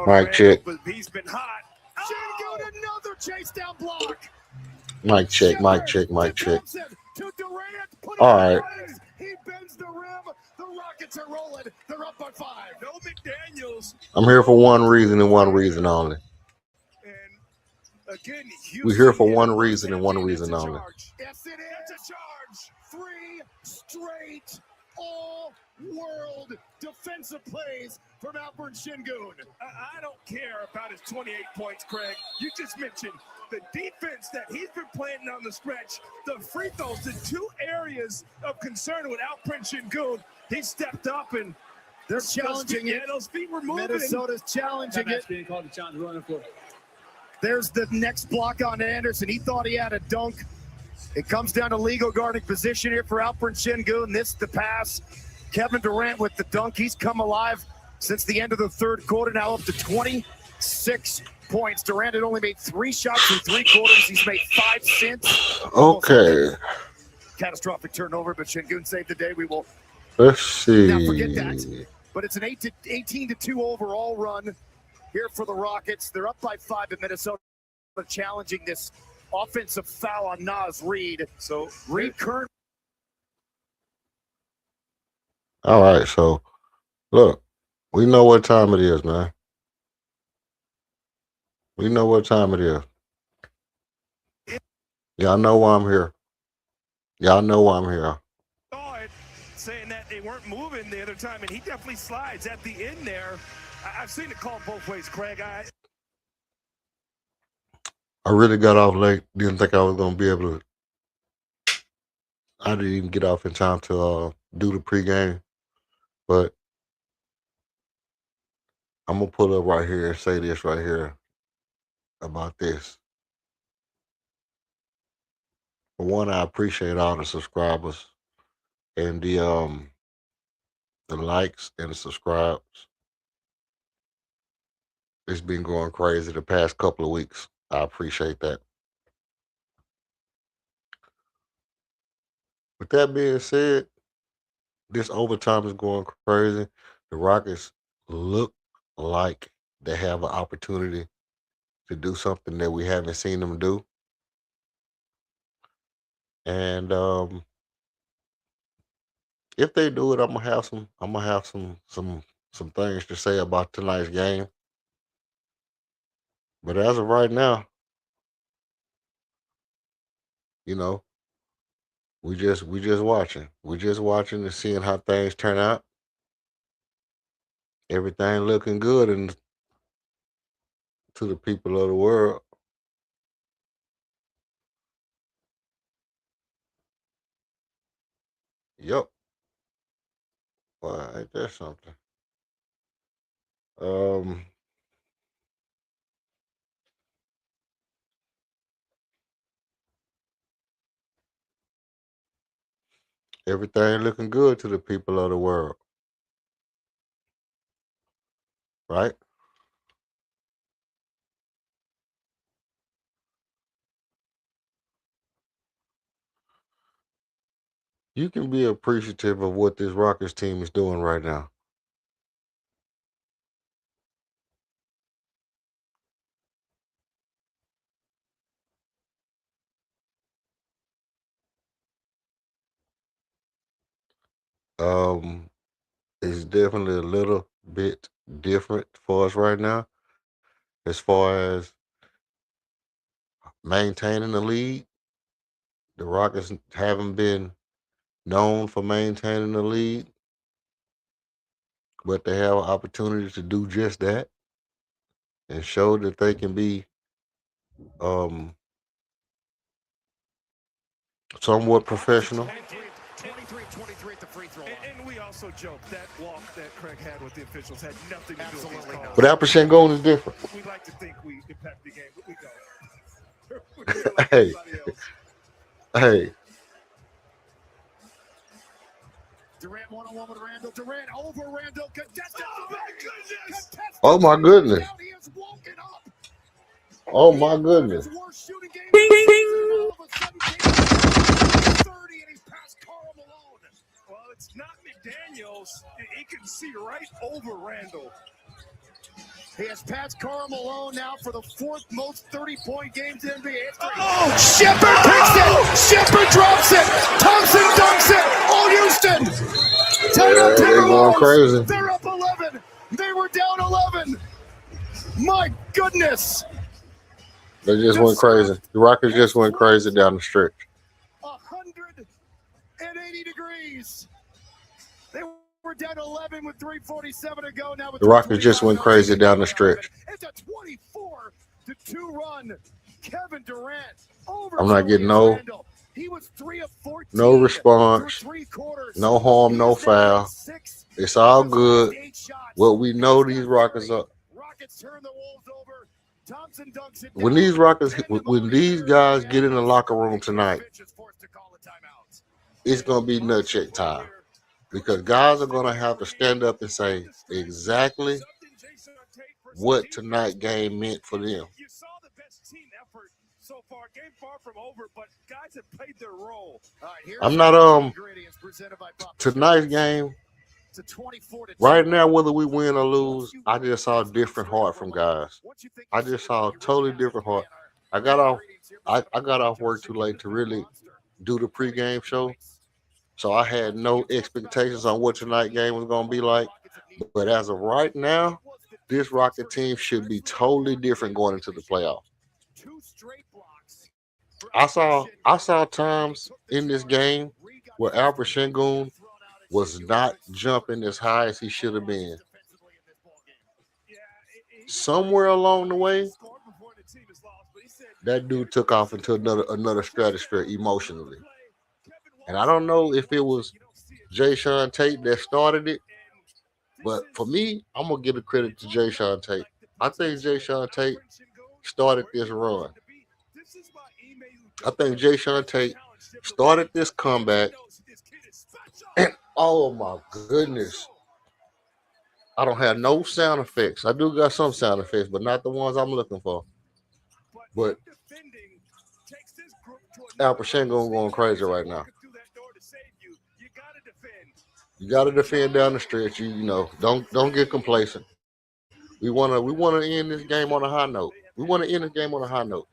Mic check. But he's been hot. Shingun, another chase down block. Mic check. Mic check. Mic check. All right. He bends the rim. The Rockets are rolling. They're up by 5. No McDaniels. I'm here for one reason and one reason only. And again, We're here for one reason and one reason only. Yes, it is a charge. 3 straight all-world defensive plays from Alperen Sengun. I don't care about his 28 points, Craig. You just mentioned the defense that he's been playing on the stretch, the free throws, the 2 areas of concern with Alperen Sengun. He stepped up and they're challenging it. Those feet were moving. Minnesota's challenging it. Being called to challenge running floor. There's the next block on Anderson. He thought he had a dunk. It comes down to legal guarding position here for Alperen Sengun. This the pass. Kevin Durant with the dunk. He's come alive since the end of the third quarter. Now up to 26 points. Durant had only made 3 shots in 3 quarters. He's made 5 since. Okay. Catastrophic turnover, but Sengun saved the day. We will Let's see. not forget that. But it's an 18-2 overall run here for the Rockets. They're up by 5 at Minnesota, challenging this offensive foul on Naz Reid. So Reid current. All right. So, look, we know what time it is, man. We know what time it is. Y'all know why I'm here. Y'all know why I'm here. Saying that they weren't moving the other time, and he definitely slides at the end there. I've seen it called both ways, Craig. I really got off late. Didn't think I was going to be able to. I didn't even get off in time to do the pregame. But I'm going to pull up right here and say this right here about this. For one, I appreciate all the subscribers and the likes and the subscribes. It's been going crazy the past couple of weeks. I appreciate that. With that being said, this overtime is going crazy. The Rockets look like they have an opportunity to do something that we haven't seen them do. And if they do it, I'm gonna have some things to say about tonight's game. But as of right now, you know, we just watching. We're just watching and seeing how things turn out. Everything looking good and to the people of the world. Yep. Well, ain't that something? Everything looking good to the people of the world. Right? You can be appreciative of what this Rockets team is doing right now. It's definitely a little bit different for us right now as far as maintaining the lead. The Rockets haven't been known for maintaining the lead, but they have an opportunity to do just that and show that they can be somewhat professional. 23 at the free throw line. And we also joke that walk that Craig had with the officials had nothing to do with these calls. But Alperen Sengun is different. We like to think we impact the game, but we don't. Hey. Durant one-on-one with Randall. Durant over Randall. Contested. Oh my goodness. He is woken up. Oh my goodness. Worst shooting game. All of a sudden, 30 and he's past Karl Malone. Well, it's not McDaniels. He can see right over Randall. He has passed Karl Malone now for the fourth most 30-point games in NBA history. Oh, Shepard picks it. Shepard drops it. Thompson dunks it. All Houston. Timeout They're going Timberwolves. crazy. They're up 11. They were down 11. My goodness. They just went crazy. The Rockets just went crazy down the stretch. 180 degrees. They were down 11 with 3:47 to go. Now with The Rockets just went crazy down the stretch. It's a 24-2 run. Kevin Durant over. I'm not getting no He was 3 of 14. No response, no harm, no foul. It's all good. What we know these Rockets are. Rockets turn the Wolves over. Thompson dunks it When down. these guys get in the locker room tonight, it's gonna be nut check time. Because guys are gonna have to stand up and say exactly what tonight game meant for them. You saw the best team effort so far. Game far from over, but guys have played their role. I'm not tonight's game. Right now, whether we win or lose, I just saw a different heart from guys. I just saw a totally different heart. I got off work too late to really do the pregame show. So I had no expectations on what tonight's game was gonna be like. But as of right now, this Rocket team should be totally different going into the playoff. I saw times in this game where Alfred Şengün was not jumping as high as he should have been. Somewhere along the way, that dude took off into another stratosphere emotionally. And I don't know if it was Jae'Sean Tate that started it, but for me, I'm gonna give the credit to Jae'Sean Tate. I think Jae'Sean Tate started this run. I think Jae'Sean Tate started this comeback. And oh my goodness, I don't have no sound effects. I do got some sound effects, but not the ones I'm looking for. But Alfred Şengün going crazy right now. You got to defend down the stretch. You know, don't get complacent. We wanna end this game on a high note. We want to end this game on a high note.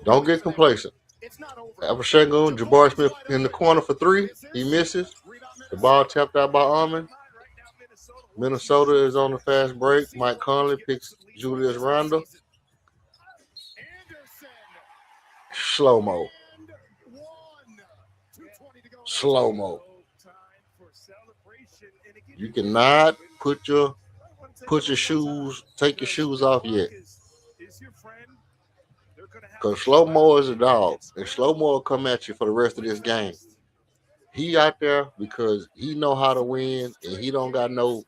Don't get complacent. Alfred Şengün, Jabari Smith in the corner for three. He misses. The ball tapped out by Almond. Minnesota is on the fast break. Mike Conley picks Julius Randle. Slow-mo. Slow-mo. You cannot put your shoes, take your shoes off yet. Because slow-mo is a dog. And slow-mo will come at you for the rest of this game. He out there because he know how to win, and he don't got no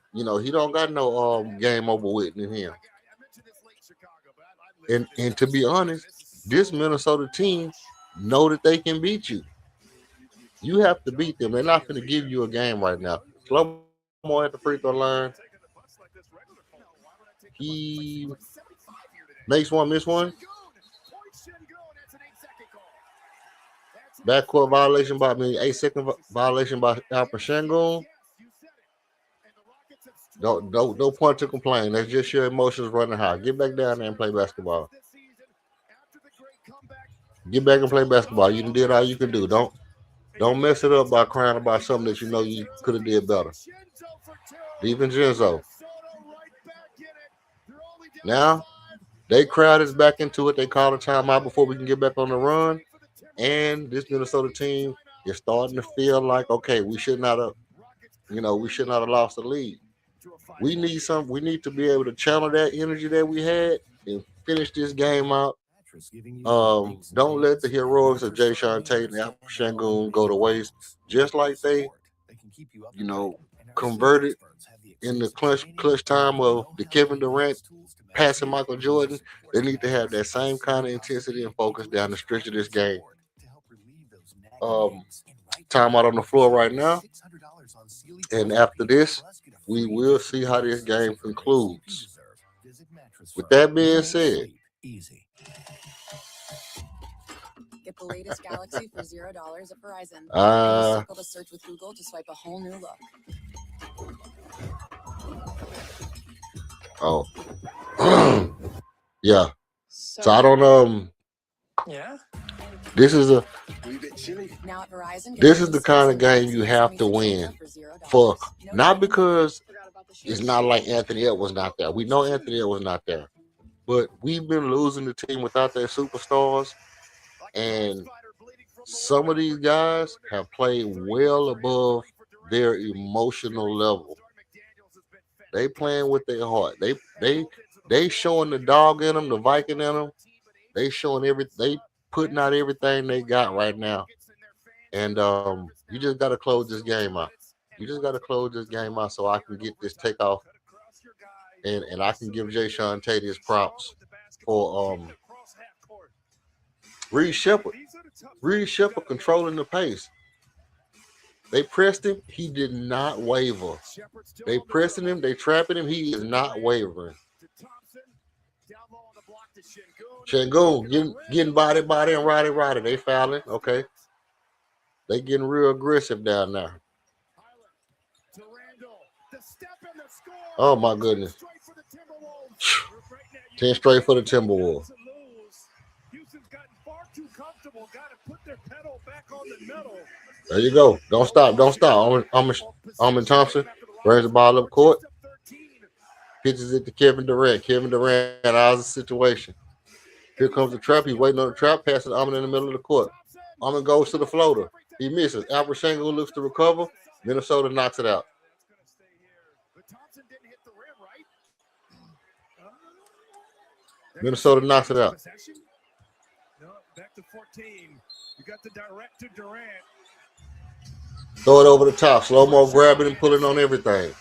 game over with in him. And to be honest, this Minnesota team know that they can beat you. You have to beat them. They're not going to give you a game right now. Slow-mo at the free throw line. He makes one, miss one. Backcourt violation by 8-second violation by Alfred Şengün. Don't point to complain. That's just your emotions running high. Get back down there and play basketball. Get back and play basketball. You did all you can do. Don't mess it up by crying about something that you know you could have did better. DiVincenzo. Now, they crowd is back into it. They call a timeout before we can get back on the run. And this Minnesota team is starting to feel like, okay, we should not have lost the lead. We need to be able to channel that energy that we had and finish this game out. Don't let the heroics of Jae'Sean Tate and Alfred Şengün go to waste. Just like they, converted in the clutch time of the Kevin Durant passing Michael Jordan, they need to have that same kind of intensity and focus down the stretch of this game. Time out on the floor right now. And after this, we will see how this game concludes. With that being said, get the latest Galaxy for $0 at Verizon. Uh, Circle the search with Google to swipe a whole new look. Oh, yeah. So I So, don't yeah. This is a We bit chilly. Now at Verizon, get this is the 36 kind of game enhanced you have to SMS win data for for, $0. No not trade-in bonus. because it's not like Anthony Edwards not there. We know Anthony Edwards not there, but we've been losing the team without their superstars, and some of these guys have played well above their emotional level. They playing with their heart. They showing the dog in them, the Viking in them. They showing they putting out everything they got right now. And you just gotta close this game out. You just gotta close this game out so I can get this takeoff, and I can give Jay Sean Tate his props for Reed Shepard. Reed Shepard controlling the pace. They pressed him. He did not waver. They pressing him. They trapping him. He is not wavering. Shangoon getting body, and Roddy. They fouling. Okay. They getting real aggressive down there. Oh my goodness. 10 straight for the Timberwolves. There you go. Don't stop. Don't stop. Almond Thompson brings the ball up court. Pitches it to Kevin Durant. Kevin Durant eyes the situation. Here comes the trap. He's waiting on the trap. Passes Almond in the middle of the court. Almond goes to the floater. He misses. Albert Shango looks to recover. Minnesota knocks it out. Minnesota knocks it out. No, back to 14. You got the direct to Durant. Throw it over the top. Slow mo grabbing and pulling on everything.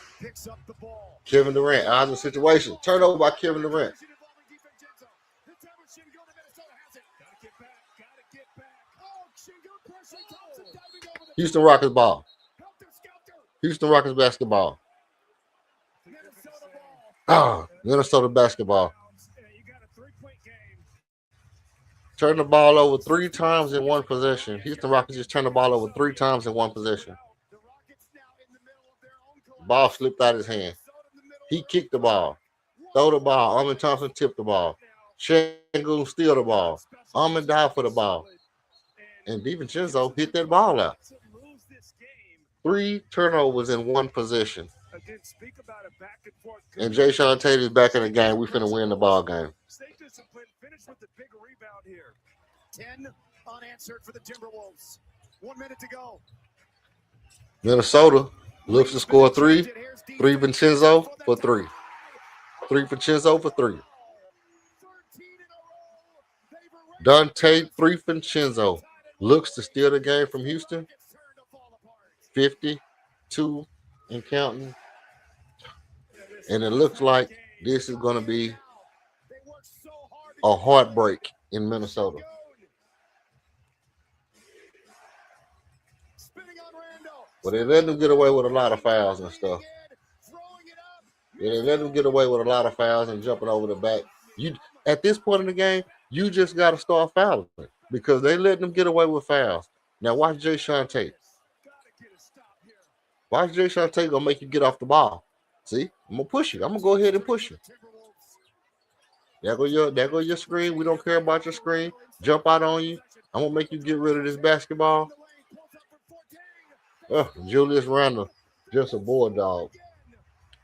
Kevin Durant eyes the situation. Turnover by Kevin Durant. Houston Rockets ball. Houston Rockets basketball. Minnesota basketball. Turn the ball over 3 times in one possession. Houston Rockets just turned the ball over 3 times in one possession. Ball slipped out of his hand. He kicked the ball. Throw the ball. Armin Thompson tipped the ball. Shangoon steal the ball. Armin died for the ball. And DiVincenzo hit that ball out. 3 turnovers in one possession. And Jay Sean Tate is back in the game. We finna win the ball game. Stay disciplined. Finish with the big rebound here. 10 unanswered for the Timberwolves. 1 minute to go. Minnesota looks to score 3. 3 Vincenzo for 3. 3 Vincenzo for 3. Dante 3 Vincenzo looks to steal the game from Houston. 52 and counting. And it looks like this is going to be a heartbreak in Minnesota. But they let them get away with a lot of fouls and stuff. They let them get away with a lot of fouls and jumping over the back. You at this point in the game, you just got to start fouling because they letting them get away with fouls. Now watch Jay Sean Tate. Watch Jay Sean Tate gonna make you get off the ball. See, I'm gonna push you. I'm gonna go ahead and push you. There go your screen. We don't care about your screen. Jump out on you. I'm gonna make you get rid of this basketball. Julius Randle, just a bulldog.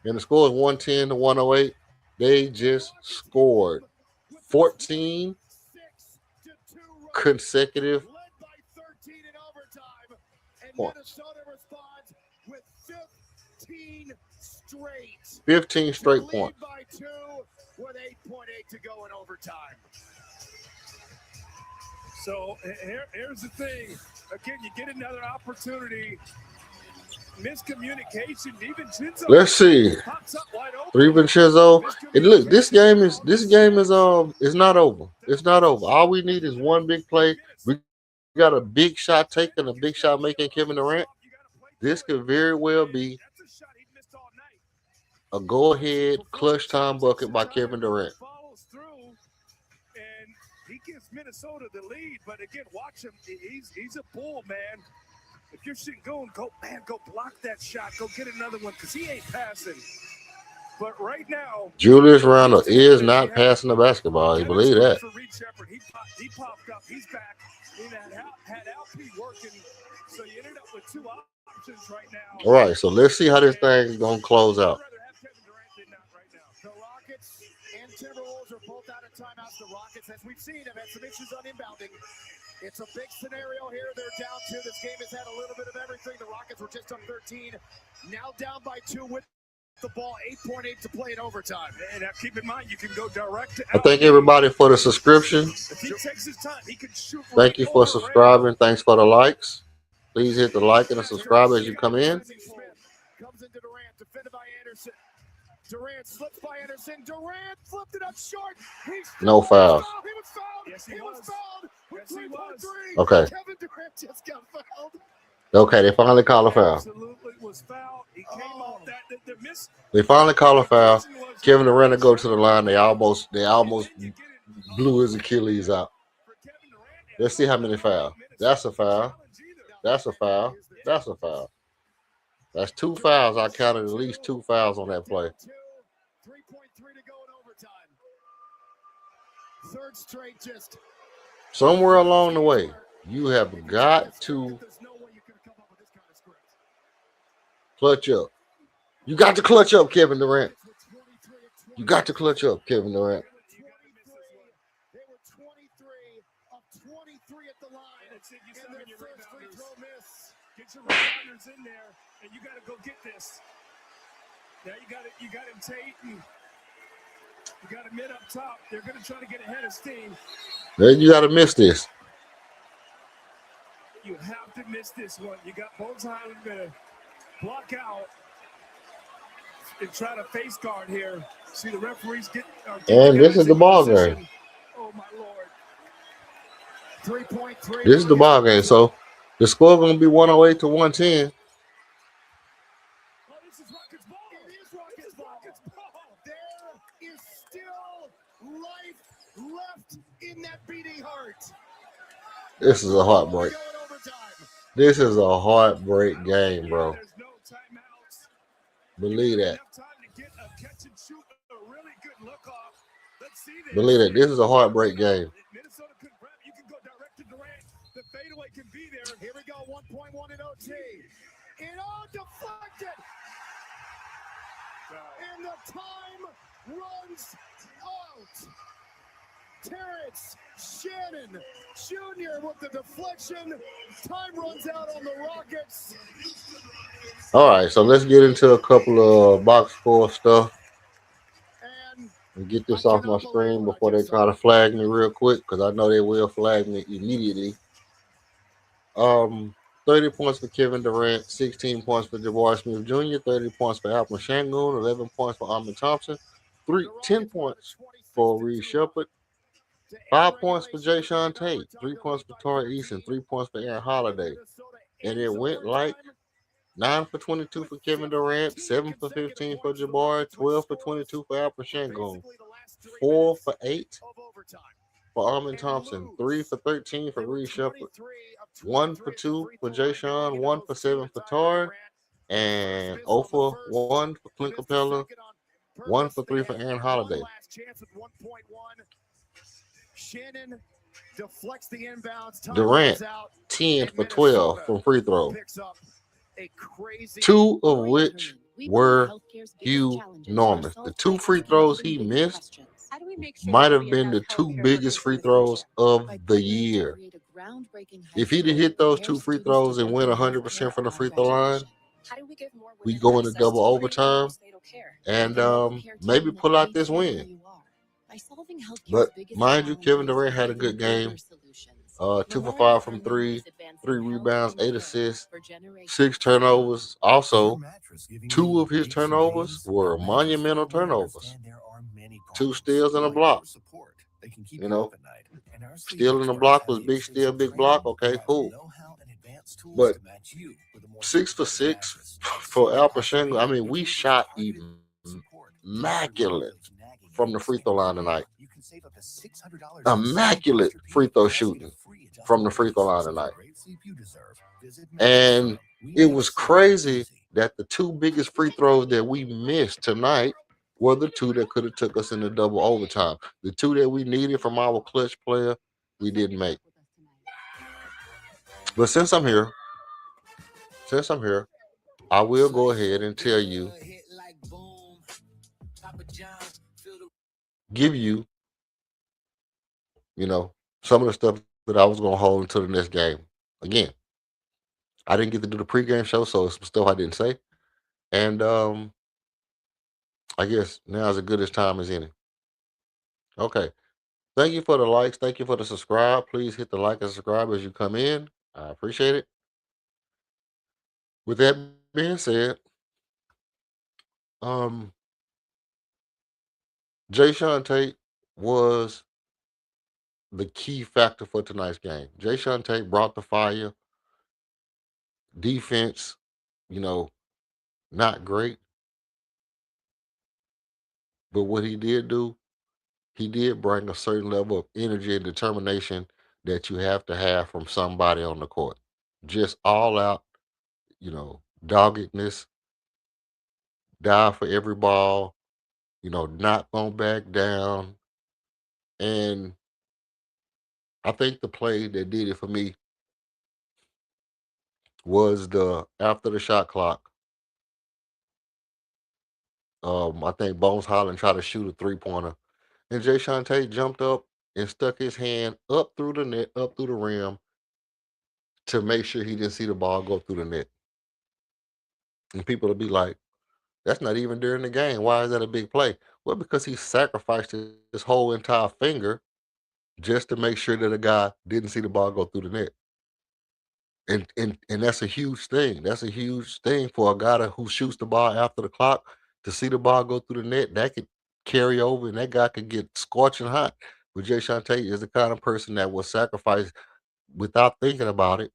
And the score is 110 to 108. They just scored 14 consecutive points. 15 straight points. With 8.8 to go in overtime. So here's the thing. Again, you get another opportunity. Miscommunication. DiVincenzo. Let's see. 3 Vincenzo. And look, this game is not over. It's not over. All we need is one big play. We got a big shot taken, a big shot making Kevin Durant. This could very well be a go-ahead clutch time bucket by Kevin Durant. And he gives Minnesota the lead, but again, watch him. He's a bull, man. If you're Shingun, go block that shot. Go get another one because he ain't passing. But right now, Julius Randle together is as he not has. passing the basketball. You Kevin believe Durant that? for Reed Shepard. He popped up. He's back. He had LP working, so you ended up with two options right now. All right, so let's see how And this thing is gonna close I'd out. rather have Kevin Durant than not right now. The Rockets and Timberwolves are both out of timeouts. The Rockets, as we've seen, have had some issues on inbounding. It's a big scenario here. They're down two. This game has had a little bit of everything. The Rockets were just up 13. Now down by two with the ball. 8.8 to play in overtime. And now keep in mind, you can go direct to I thank LP. everybody for the subscription. If he takes his time, he can shoot right Thank you for over Randall. subscribing. Thanks for the likes. Please hit the like and the subscribe as you come in. Comes into Durant, defended by Anderson. Durant slips by Anderson. Durant flipped it up short. No fouls. He was fouled. Yes, he was fouled. Yes, he was. Okay. Kevin Durant just got fouled. Okay, they finally call a foul. Absolutely was fouled. He came off that. The miss. They finally call a foul. Kevin Durant to go to the line. They almost blew his Achilles out. Let's see how many fouls. That's a foul. That's a foul. That's a foul. That's two fouls. I counted at least two fouls on that play. 3.3 to go in overtime. Third straight just. Somewhere along the way, you have got to clutch up. You got to clutch up, Kevin Durant. You got to clutch up, Kevin Durant. They were 23 of 23 at the line. And their first free throw miss. Get your rebounders in there, and you got to go get this. Now you got him Tate, and you got him mid up top. They're going to try to get ahead of steam. Then you got to miss this. You have to miss this one. You got both Highland going to block out and try to face guard here. See the referees get and this is the ball game. Oh my Lord. 3.3. This is the ball game. So the score going to be 108 to 110. Oh, this is Rockets ball. It is Rockets ball. There is still life left in that beating heart. This is a heartbreak. This is a heartbreak game, bro. There's no timeouts. Believe that. Enough time to get a catch and shoot, a really good look off. Let's see this. Believe that. This is a heartbreak game. Minnesota could grab. You can go direct to Durant. The fadeaway can be there. Here we go. 1.1 in OT. It all deflected. And the time runs out. Terrence Shannon Jr. with the deflection. Time runs out on the Rockets. All right, so let's get into a couple of box score stuff and get this off my screen before they try to flag me real quick, because I know they will flag me immediately. 30 points for Kevin Durant, 16 points for Jabari Smith Jr., 30 points for Alperen Sengun, 11 points for Amin Thompson, 10 points for Reed Shepard, 5 points for Jay Sean Tate, 3 points for Torrey Eason, 3 points for Aaron Holiday. And it went like 9 for 22 for Kevin Durant, 7 for 15 for Jabari, 12 for 22 for Alperen Sengun, 4 for 8 for Amin Thompson, 3 for 13 for Reed Shepard, 1 for 2 for Jay Sean, 1 for 7 for Torrey, and 0 for 1 for Clint Capella, 1 for 3 for Aaron Holiday. Shannon deflects the inbounds. Durant, 10 for 12 from free throw, 2 of which were enormous. The 2 free throws he missed might have been the 2 biggest free throws of the year. If he'd have hit those 2 free throws and went 100% from the free throw line, we go into double overtime and maybe pull out this win. But mind you, Kevin Durant had a good game. 2 for 5 from 3, 3 rebounds, 8 assists, 6 turnovers. Also, 2 of his turnovers were monumental turnovers. 2 steals and a block. You know, steal and a block was big steal, big block. Okay, cool. But 6 for 6 for Alperen Sengun. I mean, we shot immaculate from the free throw line tonight. Immaculate free throw shooting from the free throw line tonight. And it was crazy that the two biggest free throws that we missed tonight were the two that could have took us into double overtime. The two that we needed from our clutch player, we didn't make. But since I'm here, I will go ahead and tell you, give you, you know, some of the stuff that I was gonna hold until the next game. Again, I didn't get to do the pregame show, so it's some stuff I didn't say. And I guess now is as good as time as any. Okay. Thank you for the likes. Thank you for the subscribe. Please hit the like and subscribe as you come in. I appreciate it. With that being said, um, Jay Sean Tate was the key factor for tonight's game. Jay Sean Tate brought the fire. Defense, you know, not great, but what he did do, he did bring a certain level of energy and determination that you have to have from somebody on the court. Just all out, doggedness, die for every ball, not gonna back down. And I think the play that did it for me was the after the shot clock. I think Bones Holland tried to shoot a 3-pointer, and Jay Sean Tate jumped up and stuck his hand up through the net, up through the rim to make sure he didn't see the ball go through the net. And people will be like, "That's not even during the game. Why is that a big play?" Well, because he sacrificed his whole entire finger just to make sure that a guy didn't see the ball go through the net. And that's a huge thing. That's a huge thing for a guy who shoots the ball after the clock to see the ball go through the net. That could carry over, and that guy could get scorching hot. But Jay Shante is the kind of person that will sacrifice without thinking about it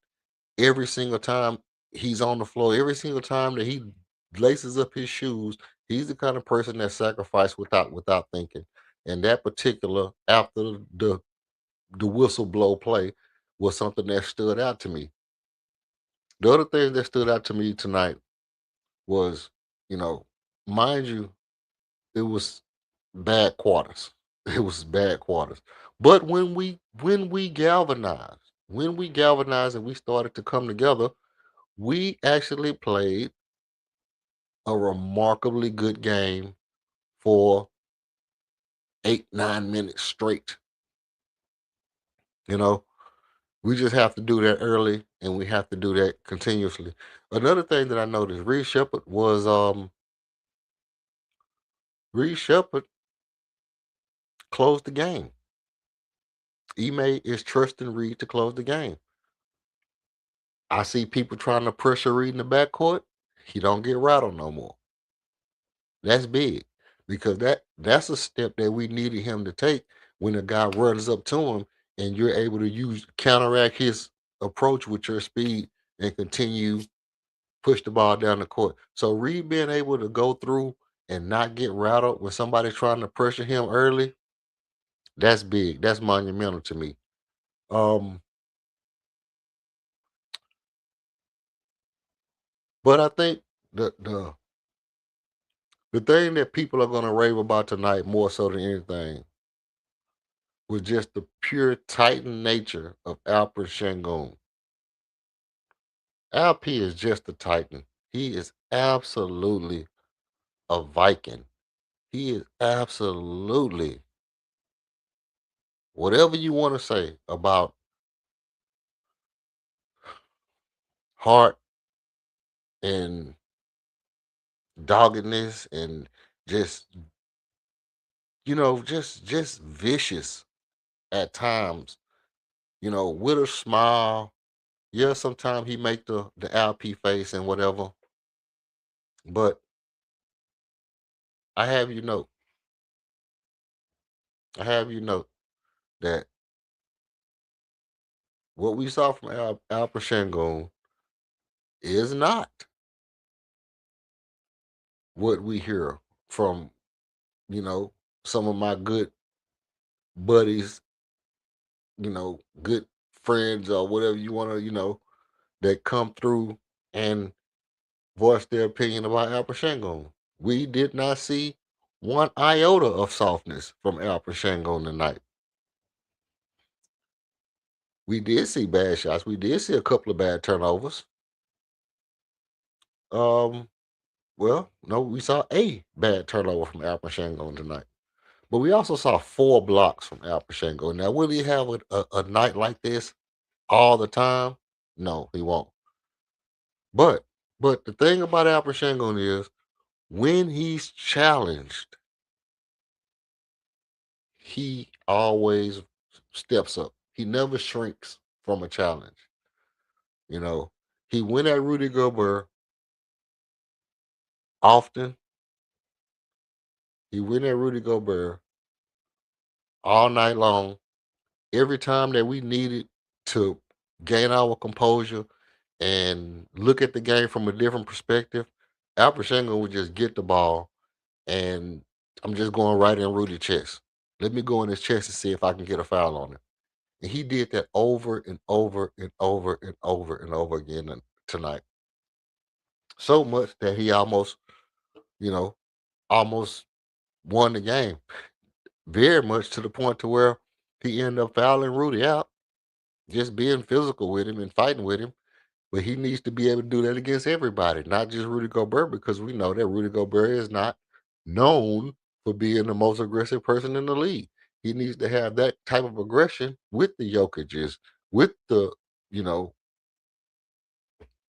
every single time he's on the floor. Every single time that he laces up his shoes, he's the kind of person that sacrifice without thinking. And that particular after the whistle blow play was something that stood out to me. The other thing that stood out to me tonight was, you know, mind you, it was bad quarters. It was bad quarters. But when we galvanized and we started to come together, we actually played a remarkably good game for 8, 9 minutes straight. You know, we just have to do that early and we have to do that continuously. Another thing that I noticed, Reed Shepard closed the game. Ime is trusting Reed to close the game. I see people trying to pressure Reed in the backcourt. He don't get rattled no more. That's big because that's a step that we needed him to take when a guy runs up to him and you're able to use counteract his approach with your speed and continue push the ball down the court. So Reed being able to go through and not get rattled when somebody's trying to pressure him early, that's big. That's monumental to me. Um, but I think the thing that people are gonna rave about tonight more so than anything was just the pure Titan nature of Alfred Shangoon. Alp is just a Titan. He is absolutely a Viking. He is absolutely whatever you want to say about heart and doggedness and just just vicious at times. With a smile. Yeah, sometimes he make the LP face and whatever. But I have you note, I have you note that what we saw from Al Shangoon is not what we hear from, you know, some of my good buddies, good friends or whatever you want to, that come through and voice their opinion about Al Shangon. We did not see one iota of softness from Al Shangon tonight. We did see bad shots. We did see a couple of bad turnovers. Um, well, no, we saw a bad turnover from Al Shangon tonight. But we also saw 4 blocks from Al Shangon. Now, will he have a night like this all the time? No, he won't. But the thing about Al Shangon is when he's challenged, he always steps up. He never shrinks from a challenge. You know, he went at Rudy Gobert often. He went at Rudy Gobert all night long. Every time that we needed to gain our composure and look at the game from a different perspective, Alpert Shango would just get the ball and I'm just going right in Rudy's chest. Let me go in his chest and see if I can get a foul on him. And he did that over and over and over and over and over again tonight. So much that he almost, you know, almost won the game. Very much to the point to where he ended up fouling Rudy out, just being physical with him and fighting with him. But he needs to be able to do that against everybody, not just Rudy Gobert, because we know that Rudy Gobert is not known for being the most aggressive person in the league. He needs to have that type of aggression with the Jokic's, with the, you know,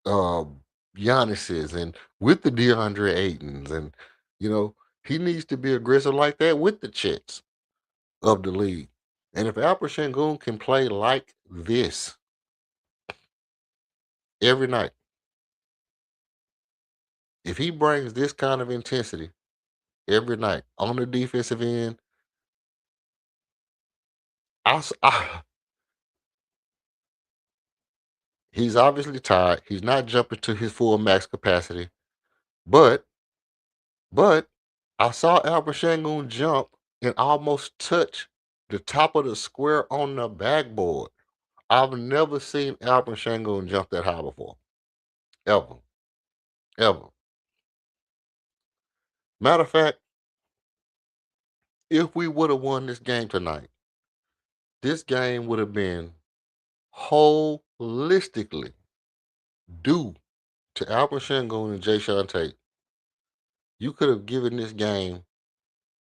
um, Giannis's, and with the DeAndre Aytons, and you know, he needs to be aggressive like that with the Chets of the league. And if Alper Shangoon can play like this every night, if he brings this kind of intensity every night on the defensive end, he's obviously tired. He's not jumping to his full max capacity, but but I saw Albert Shangoon jump and almost touch the top of the square on the backboard. I've never seen Albert Shangoon jump that high before, ever, ever. Matter of fact, if we would have won this game tonight, this game would have been holistically due to Albert Shangoon and Jay Sean Tate. You could have given this game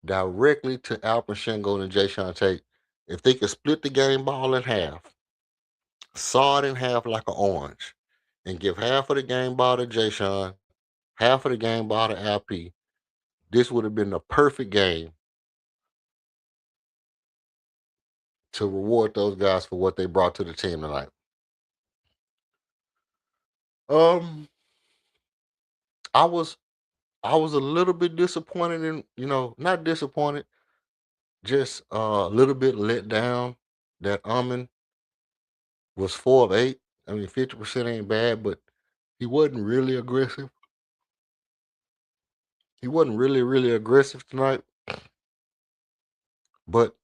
directly to Albert Shangoon and Jay Sean Tate. If they could split the game ball in half, saw it in half like an orange, and give half of the game ball to Jay Sean, half of the game ball to LP, this would have been the perfect game to reward those guys for what they brought to the team tonight. Um, I was I was a little bit disappointed in, not disappointed, just a little bit let down that Amin was 4 of 8. I mean, 50% ain't bad, but he wasn't really aggressive. He wasn't really aggressive tonight, but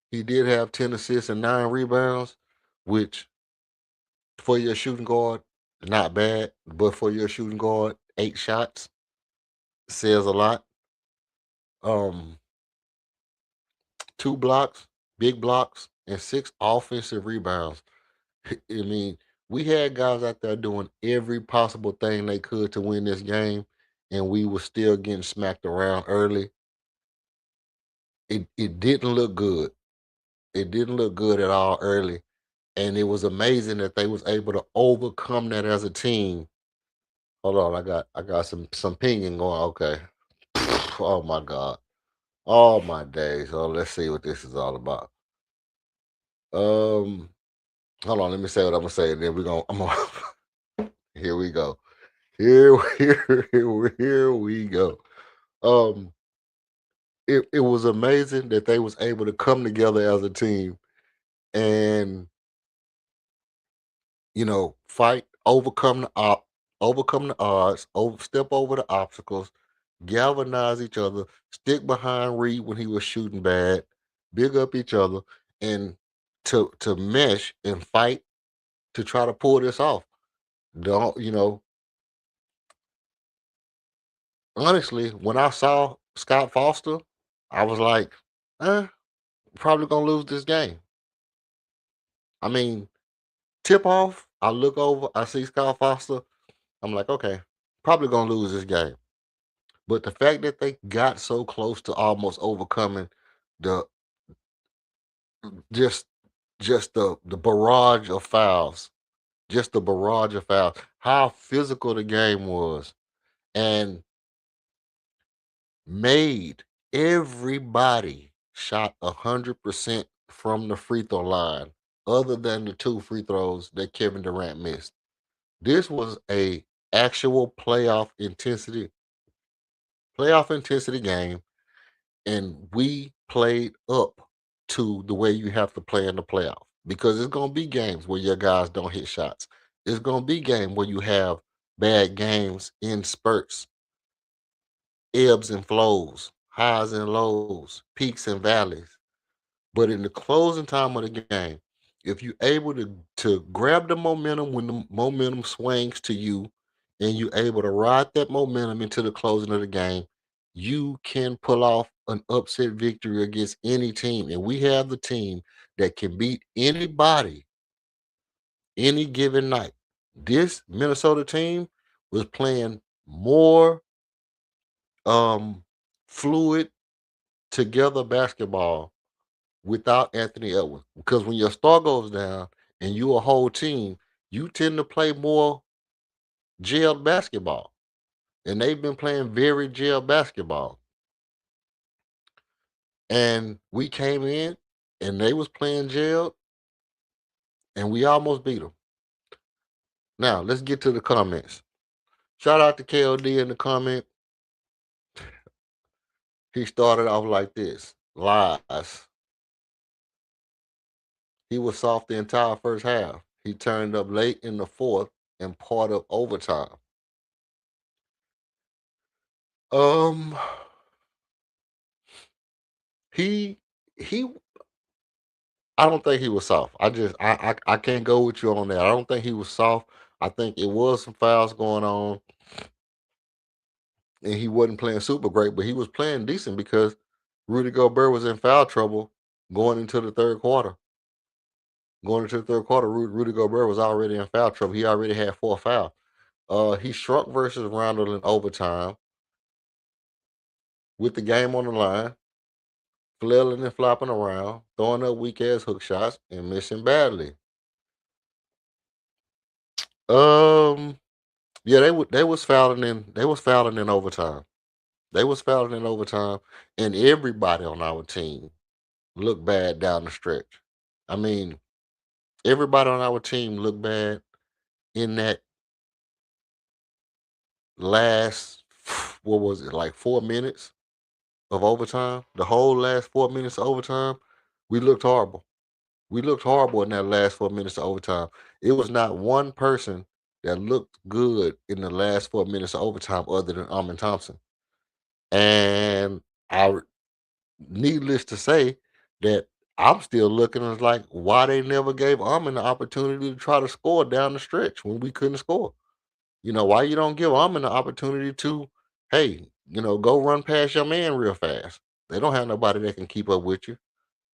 he did have 10 assists and 9 rebounds, which for your shooting guard, not bad, but for your shooting guard, 8 shots says a lot. Um, 2 blocks, big blocks, and 6 offensive rebounds. I mean, we had guys out there doing every possible thing they could to win this game, and we were still getting smacked around early. It didn't look good. It didn't look good at all early, and it was amazing that they was able to overcome that as a team. Hold on, I got some pinging going. Okay. Oh my god. Oh my days. Oh, let's see what this is all about. Um, hold on. Let me say what I'm gonna say, and then we're gonna. I'm gonna. Here we go. Here we go. Um, it was amazing that they was able to come together as a team and fight, overcome the odds, step over the obstacles, galvanize each other, stick behind Reed when he was shooting bad, big up each other, and to mesh and fight to try to pull this off. Don't honestly, when I saw Scott Foster, I was like, probably gonna lose this game. I mean, tip off, I look over, I see Scott Foster, I'm like, okay, probably gonna lose this game. But the fact that they got so close to almost overcoming the just just the barrage of fouls, just the barrage of fouls, how physical the game was, and made everybody shot 100% from the free throw line, other than the two free throws that Kevin Durant missed. This was a actual playoff intensity game, and we played up to the way you have to play in the playoff. Because it's gonna be games where your guys don't hit shots. It's gonna be game where you have bad games in spurts, ebbs and flows, highs and lows, peaks and valleys. But in the closing time of the game, if you're able to grab the momentum when the momentum swings to you, and you're able to ride that momentum into the closing of the game, you can pull off an upset victory against any team. And we have the team that can beat anybody any given night. This Minnesota team was playing more um fluid together basketball without Anthony Edwards. Because when your star goes down and you a whole team, you tend to play more gelled basketball. And they've been playing very gelled basketball. And we came in and they was playing gelled and we almost beat them. Now, let's get to the comments. Shout out to KOD in the comment. He started off like this. Lies. He was soft the entire first half. He turned up late in the fourth and part of overtime. Um, he he I don't think he was soft. I can't go with you on that. I don't think he was soft. I think it was some fouls going on, and he wasn't playing super great, but he was playing decent because Rudy Gobert was in foul trouble going into the third quarter. Going into the third quarter, Rudy Gobert was already in foul trouble. He already had 4 fouls. He shrunk versus Randall in overtime with the game on the line, flailing and flopping around, throwing up weak ass hook shots, and missing badly. Um, Yeah, they was fouling in overtime. They was fouling in overtime, and everybody on our team looked bad down the stretch. I mean, everybody on our team looked bad in that last what was it, like 4 minutes of overtime? The whole last 4 minutes of overtime, we looked horrible. We looked horrible in that last 4 minutes of overtime. It was not one person that looked good in the last 4 minutes of overtime other than Amin Thompson. And I needless to say that I'm still looking at like why they never gave Armin the opportunity to try to score down the stretch when we couldn't score. Why you don't give Armin the opportunity to, hey, go run past your man real fast. They don't have nobody that can keep up with you.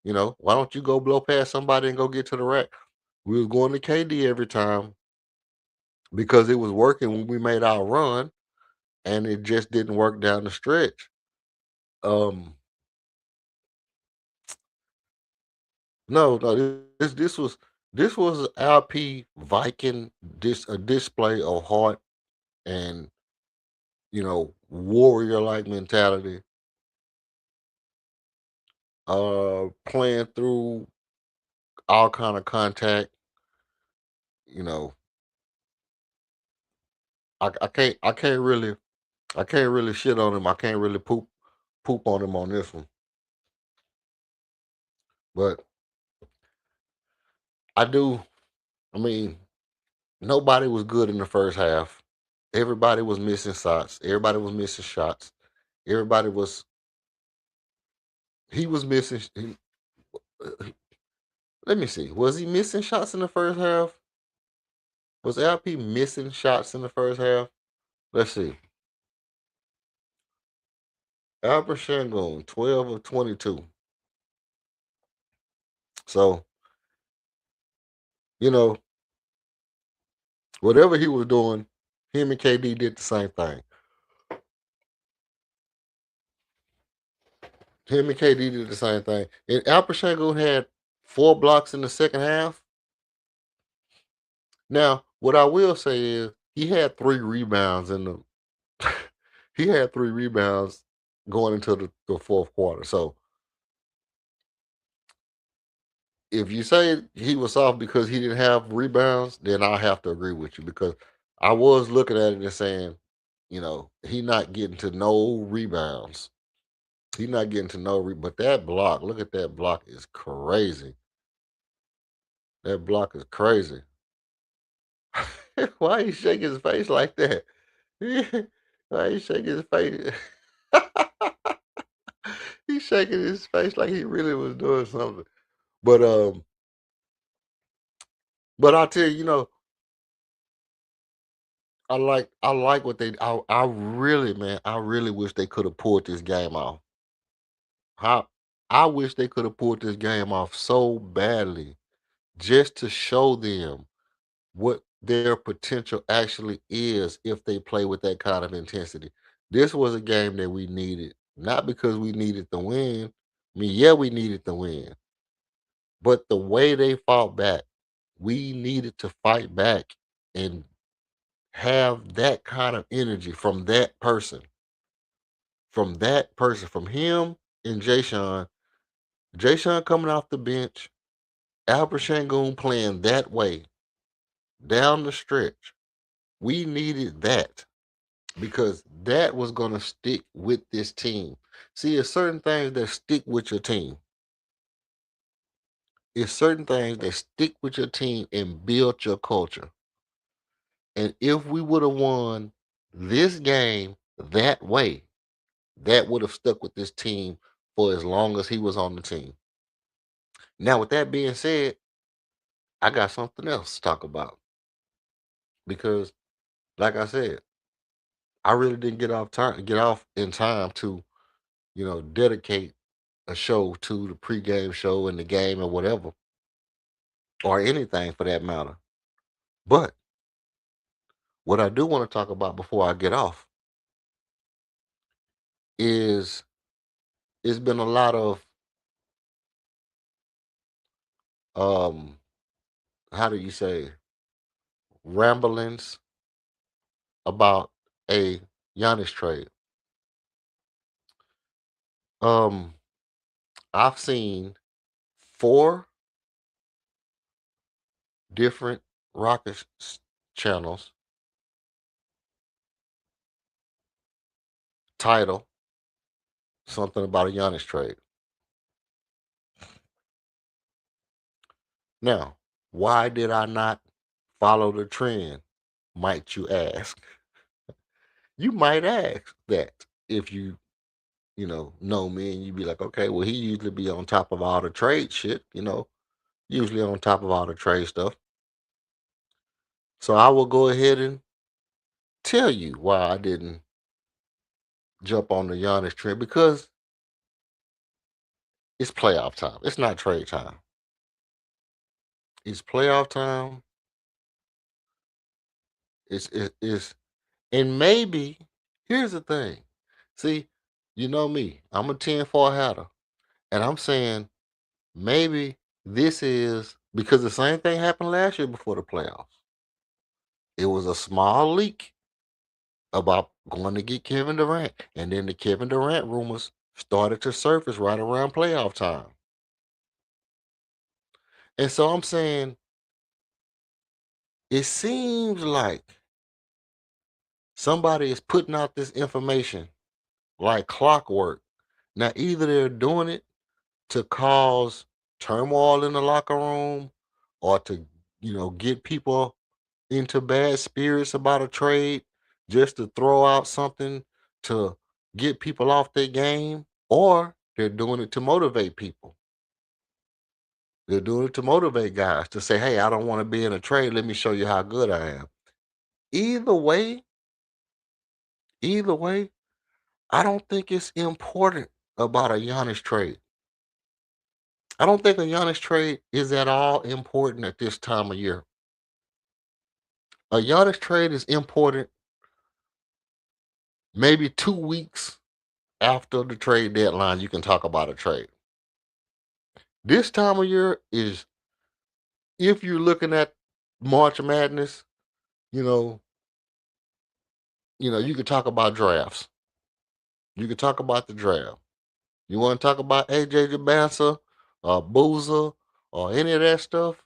Why don't you go blow past somebody and go get to the rack? We was going to KD every time because it was working when we made our run, and it just didn't work down the stretch. Um, No, no, this was LP Viking a display of heart and warrior like mentality. Playing through all kind of contact. You know, I can't really shit on him. I can't really poop on him on this one. But I do. I mean, nobody was good in the first half. Everybody was missing shots. Everybody was missing shots. Everybody was he was missing. Let me see. Was he missing shots in the first half? Was LP missing shots in the first half? Let's see. Albert Shangoon, 12 of 22. So, you know, whatever he was doing, him and KD did the same thing. Him and KD did the same thing. And Albert Shangoon had 4 blocks in the second half. Now, what I will say is he had 3 rebounds in the he had 3 rebounds going into the fourth quarter. So if you say he was soft because he didn't have rebounds, then I have to agree with you because I was looking at it and saying, he not getting to no rebounds. He not getting to no but that block, look at that block is crazy. That block is crazy. Why he shaking his face like that? Why he shaking his face? He's shaking his face like he really was doing something. But but I tell you, I like what they I really, man, I really wish they could have pulled this game off. How I wish they could have pulled this game off so badly just to show them what their potential actually is if they play with that kind of intensity. This was a game that we needed, not because we needed the win. I mean, yeah, we needed the win, but the way they fought back, we needed to fight back and have that kind of energy from him and Jay Sean coming off the bench, Albert Shangoon playing that way down the stretch. We needed that because that was going to stick with this team. See, it's certain things that stick with your team. It's certain things that stick with your team and build your culture. And if we would have won this game that way, that would have stuck with this team for as long as he was on the team. Now, with that being said, I got something else to talk about because, like I said, I really didn't get off in time to, dedicate a show to the pregame show and the game or whatever, or anything for that matter. But what I do want to talk about before I get off is it's been a lot of um how do you say ramblings about a Giannis trade. Um, I've seen 4 different Rockets channels title something about a Giannis trade. Now, why did I not follow the trend? Might you ask? You might ask that if you know me and you be like, okay, well, he usually be on top of all the trade shit, usually on top of all the trade stuff. So I will go ahead and tell you why I didn't jump on the Giannis trend because it's playoff time. It's not trade time. It's playoff time. It's and maybe here's the thing. See, you know me. I'm a 10-4 hatter. And I'm saying maybe this is because the same thing happened last year before the playoffs. It was a small leak about going to get Kevin Durant. And then the Kevin Durant rumors started to surface right around playoff time. And so I'm saying it seems like somebody is putting out this information like clockwork. Now, either they're doing it to cause turmoil in the locker room or to, get people into bad spirits about a trade just to throw out something to get people off their game, or they're doing it to motivate people. They're doing it to motivate guys to say, "Hey, I don't want to be in a trade. Let me show you how good I am." Either way, either way, I don't think it's important about a Giannis trade. I don't think a Giannis trade is at all important at this time of year. A Giannis trade is important maybe 2 weeks after the trade deadline. You can talk about a trade. This time of year is if you're looking at March Madness, you know, you could talk about drafts. You could talk about the draft. You want to talk about AJ Jabassa or Boozer or any of that stuff?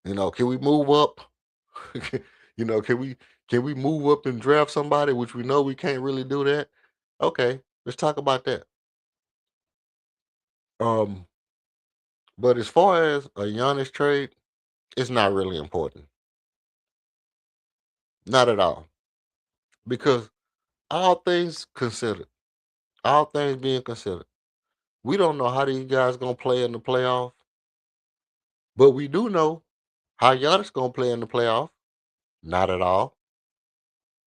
Can we move up? Can we move up and draft somebody, which we know we can't really do that? Okay, let's talk about that. Um, but as far as a Giannis trade, it's not really important. Not at all. Because all things considered, all things being considered, we don't know how these guys gonna play in the playoff, but we do know how Giannis gonna play in the playoff. Not at all.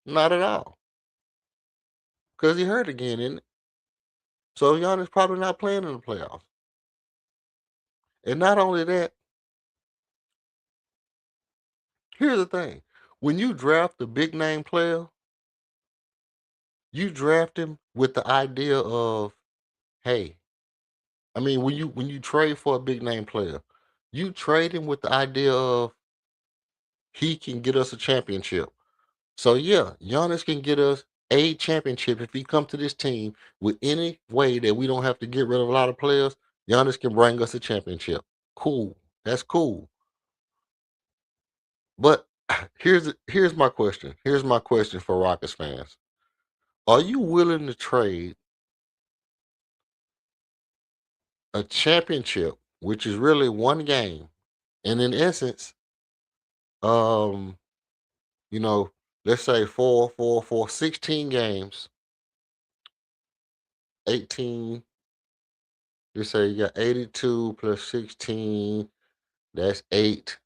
Not at all. Because he hurt again, isn't it? So Giannis probably not playing in the playoffs. And not only that, here's the thing. When you draft a big name player, you draft him with the idea of, hey, I mean, when you trade for a big name player, you trade him with the idea of he can get us a championship. So yeah, Giannis can get us a championship if he come to this team with any way that we don't have to get rid of a lot of players. Giannis can bring us a championship. Cool, that's cool. But here's my question. Here's my question for Rockets fans. Are you willing to trade a championship, which is really one game, and in essence, um, you know, let's say 16 games, 18. Let's say you got 82 plus 16. That's 8,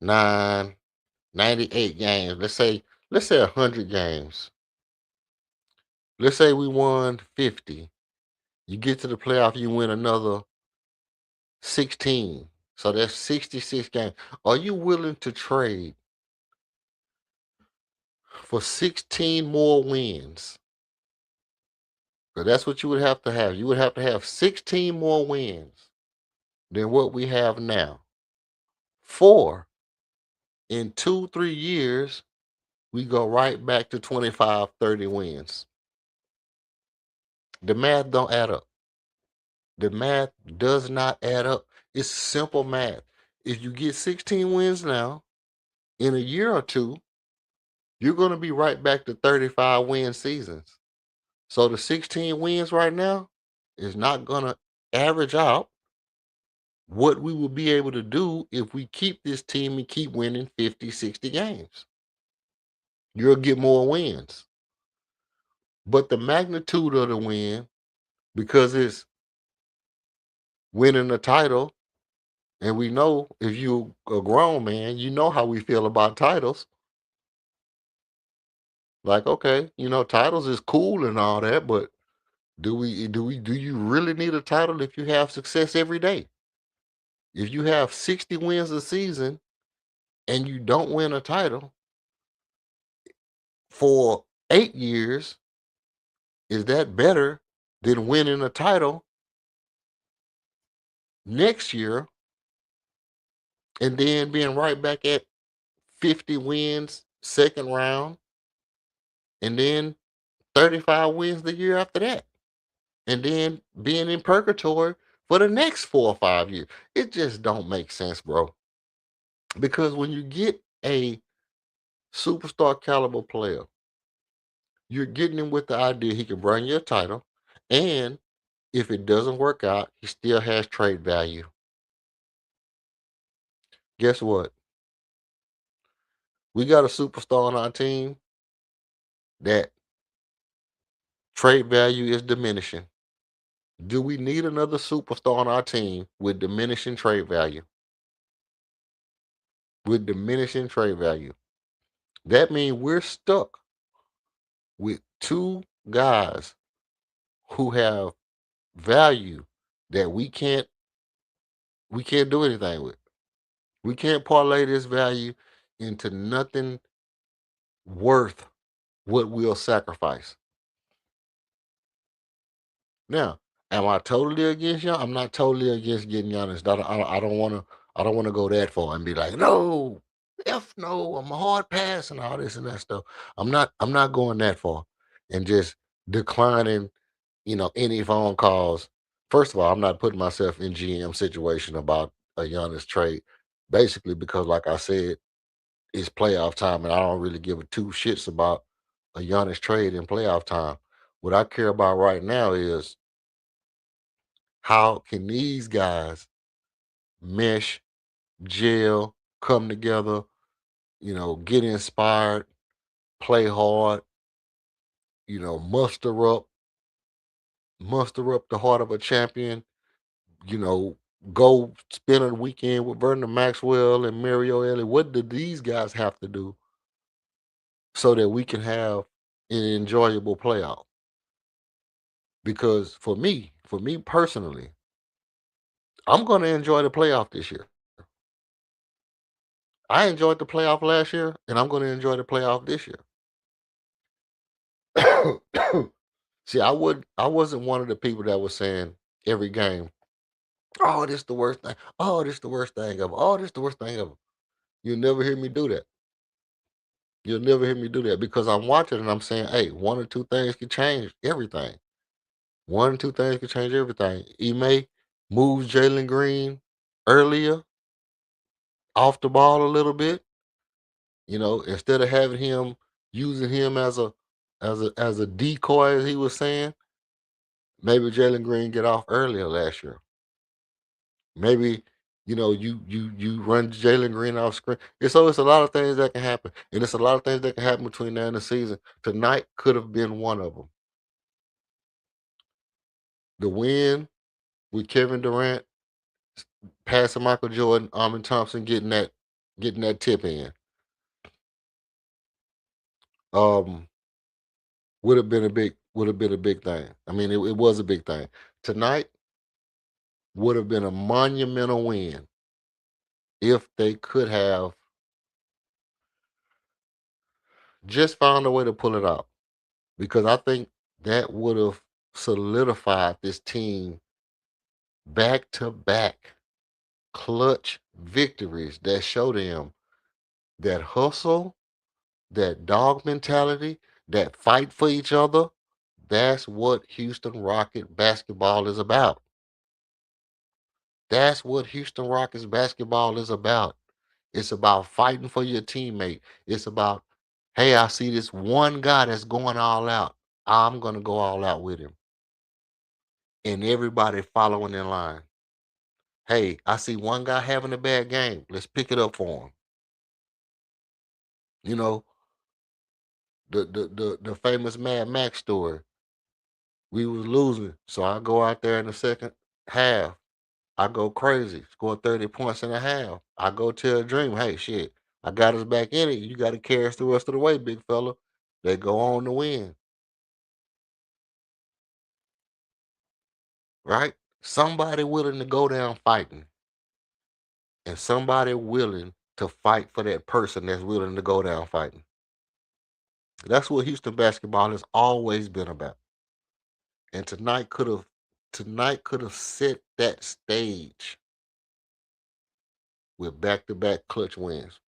9, 98 games. Let's say 100 games. Let's say we won 50. You get to the playoff, you win another 16. So that's 66 games. Are you willing to trade for 16 more wins? So that's what you would have to have. You would have to have 16 more wins than what we have now. For in 2, 3 years, we go right back to 25, 30 wins. The math don't add up. The math does not add up. It's simple math. If you get 16 wins now, in a year or two, you're going to be right back to 35 win seasons. So the 16 wins right now is not going to average out what we will be able to do if we keep this team and keep winning 50, 60 games. You'll get more wins. But the magnitude of the win, because it's winning a title, and we know if you a grown man, you know how we feel about titles. Like, okay, titles is cool and all that, but do you really need a title if you have success every day? If you have 60 wins a season and you don't win a title for 8 years, is that better than winning a title next year and then being right back at 50 wins second round and then 35 wins the year after that? And then being in purgatory for the next 4 or 5 years. It just don't make sense, bro. Because when you get a superstar caliber player, you're getting him with the idea he can bring you a title, and if it doesn't work out, he still has trade value. Guess what? We got a superstar on our team that trade value is diminishing. Do we need another superstar on our team with diminishing trade value? With diminishing trade value. That means we're stuck with two guys who have value that we can't do anything with. We can't parlay this value into nothing worth what we'll sacrifice. Now, am I totally against y'all? I'm not totally against getting Giannis. I don't want to. I don't want to go that far and be like, no, f no, I'm a hard pass and all this and that stuff. I'm not going that far and just declining, any phone calls. First of all, I'm not putting myself in GM situation about a Giannis trade, basically because, like I said, it's playoff time, and I don't really give a two shits about a Giannis trade in playoff time. What I care about right now is how can these guys mesh, gel, come together, get inspired, play hard, muster up the heart of a champion, you know, go spend a weekend with Vernon Maxwell and Mario Elliott. What do these guys have to do so that we can have an enjoyable playoff? Because for me personally, I'm going to enjoy the playoff this year. I enjoyed the playoff last year, and I'm going to enjoy the playoff this year. See, I wasn't one of the people that was saying every game, "Oh, this the worst thing. Oh, this the worst thing ever. Oh, this the worst thing ever." You'll never hear me do that. You'll never hear me do that because I'm watching and I'm saying, "Hey, one or two things can change everything. One or two things can change everything." Ime moves Jalen Green earlier off the ball a little bit. Instead of having him using him as a decoy, as he was saying, maybe Jalen Green get off earlier last year. Maybe you run Jalen Green off screen. It's a lot of things that can happen, and it's a lot of things that can happen between now and the season. Tonight could have been one of them. The win with Kevin Durant passing Michael Jordan, Armin Thompson getting that tip in, um, would have been a big thing. I mean, it was a big thing. Tonight would have been a monumental win if they could have just found a way to pull it out. Because I think that would have solidified this team back to back clutch victories that show them that hustle, that dog mentality, that fight for each other. That's what Houston Rocket basketball is about. That's what Houston Rockets basketball is about. It's about fighting for your teammate. It's about, hey, I see this one guy that's going all out. I'm going to go all out with him. And everybody following in line. Hey, I see one guy having a bad game. Let's pick it up for him. You know, the famous Mad Max story. We was losing. So I go out there in the second half. I go crazy, score 30 points in a half. I go tell Dream, hey, shit, I got us back in it. You got to carry us the rest of the way, big fella. They go on to win, right? Somebody willing to go down fighting and somebody willing to fight for that person that's willing to go down fighting. That's what Houston basketball has always been about. And tonight could have set that stage with back-to-back clutch wins.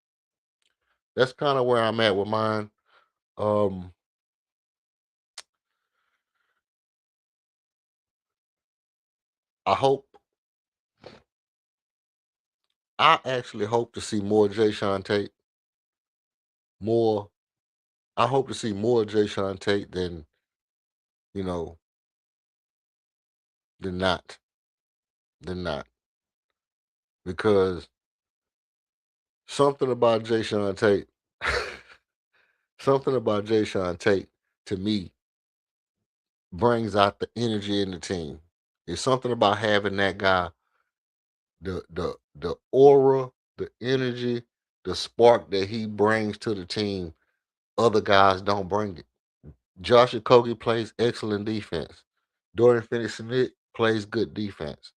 That's kind of where I'm at with mine. Um, I hope I actually hope to see more Jay Sean Tate. More I hope to see more Jay Sean Tate you know, than not. Than not. Because something about Jay Sean Tate something about Jay Sean Tate to me brings out the energy in the team. It's something about having that guy, the aura, the energy, the spark that he brings to the team. Other guys don't bring it. Josh Okogie plays excellent defense. Dorian Finney-Smith plays good defense.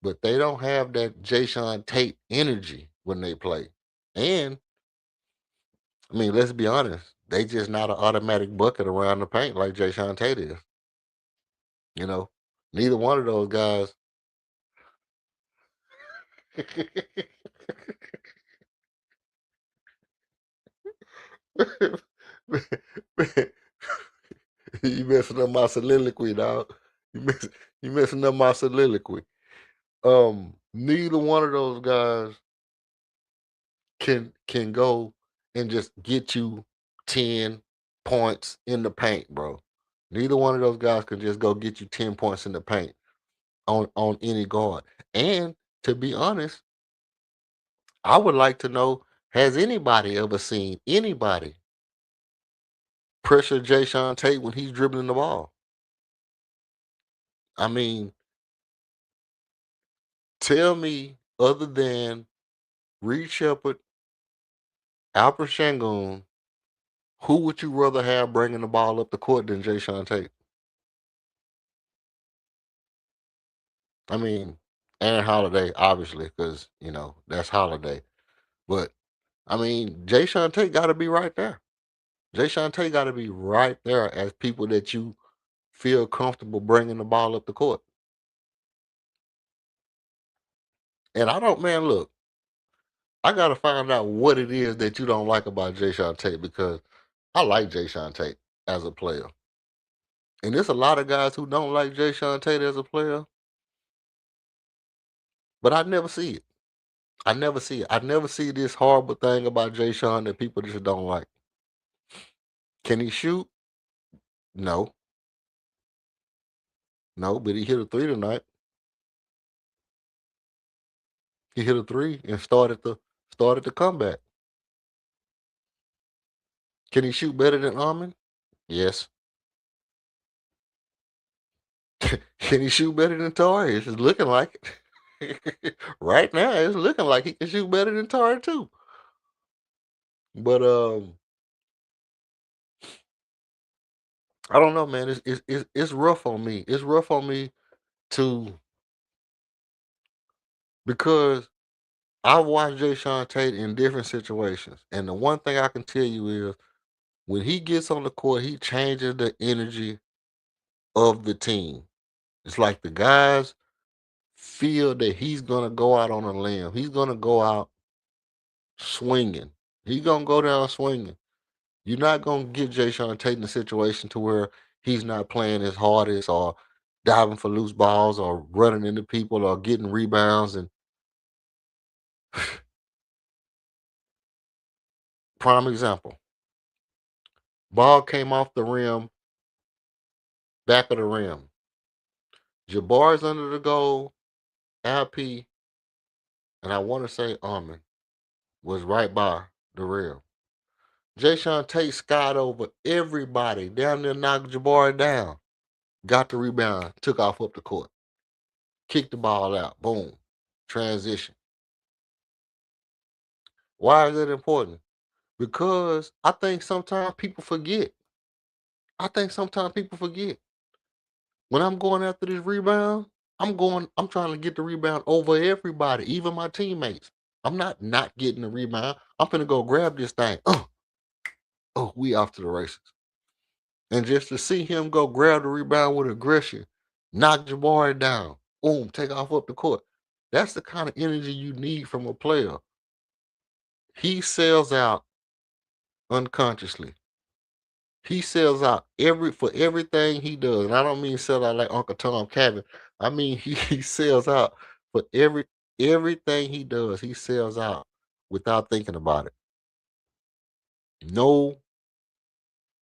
But they don't have that Jayshawn Tate energy when they play. And I mean, let's be honest, they just not an automatic bucket around the paint like Jayshawn Tate is. You know, neither one of those guys. You messing up my soliloquy, dog. You messing up my soliloquy. Neither one of those guys can go and just get you 10 points in the paint, bro. Neither one of those guys can just go get you 10 points in the paint on any guard. And to be honest, I would like to know, has anybody ever seen anybody pressure Jayshawn Tate when he's dribbling the ball? I mean, tell me, other than Reed Shepard, Alfred Şengün, who would you rather have bringing the ball up the court than Jayshawn Tate? I mean, and Holiday, obviously, because that's Holiday. But I mean, Jayshawn Tate got to be right there. Jayshawn Tate got to be right there as people that you feel comfortable bringing the ball up the court. And I don't, man, look, I got to find out what it is that you don't like about Jayshawn Tate, because I like Jayshawn Tate as a player. And there's a lot of guys who don't like Jayshawn Tate as a player, but I never see it. I never see it. I never see this horrible thing about Jayshawn that people just don't like. Can he shoot? No. No, but he hit a three tonight. He hit a three and started the comeback. Can he shoot better than Armin? Yes. Can he shoot better than Tori? It's looking like it. Right now, it's looking like he can shoot better than Tori too. But I don't know, man. It's rough on me. It's rough on me to because I've watched Jayshawn Tate in different situations, and the one thing I can tell you is when he gets on the court, he changes the energy of the team. It's like the guys feel that he's gonna go out on a limb. He's gonna go out swinging. He's gonna go down swinging. You're not gonna get Jayshawn Tate in a situation to where he's not playing his hardest or diving for loose balls or running into people or getting rebounds. And prime example, ball came off the rim, back of the rim. Jabbar's under the goal. LP, and I want to say Armin was right by the rim. Jayshawn Tate skied over everybody, down there knocked Jabbar down, got the rebound, took off up the court, kicked the ball out, boom, transition. Why is that important? Because I think sometimes people forget. I think sometimes people forget. When I'm going after this rebound, I'm trying to get the rebound over everybody, even my teammates. I'm not getting the rebound. I'm gonna go grab this thing. Oh, we off to the races. And just to see him go grab the rebound with aggression, knock Jabari down, boom, take off up the court. That's the kind of energy you need from a player. He sells out unconsciously. He sells out for everything he does. And I don't mean sell out like Uncle Tom Cabin. I mean he sells out for everything he does. He sells out without thinking about it. No,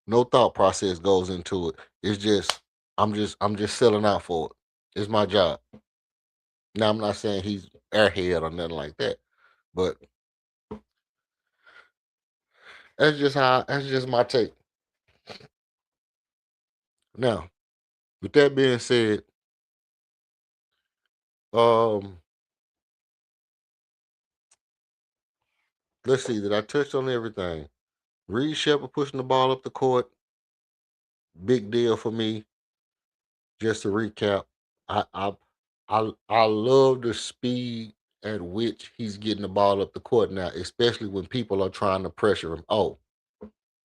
no thought process goes into it. It's just I'm just selling out for it. It's my job. Now I'm not saying he's airhead or nothing like that, but that's just my take. Now, with that being said, Um, let's see. Did I touch on everything? Reed Shepard pushing the ball up the court, big deal for me. Just to recap, I I I love the speed at which he's getting the ball up the court now, especially when people are trying to pressure him. Oh,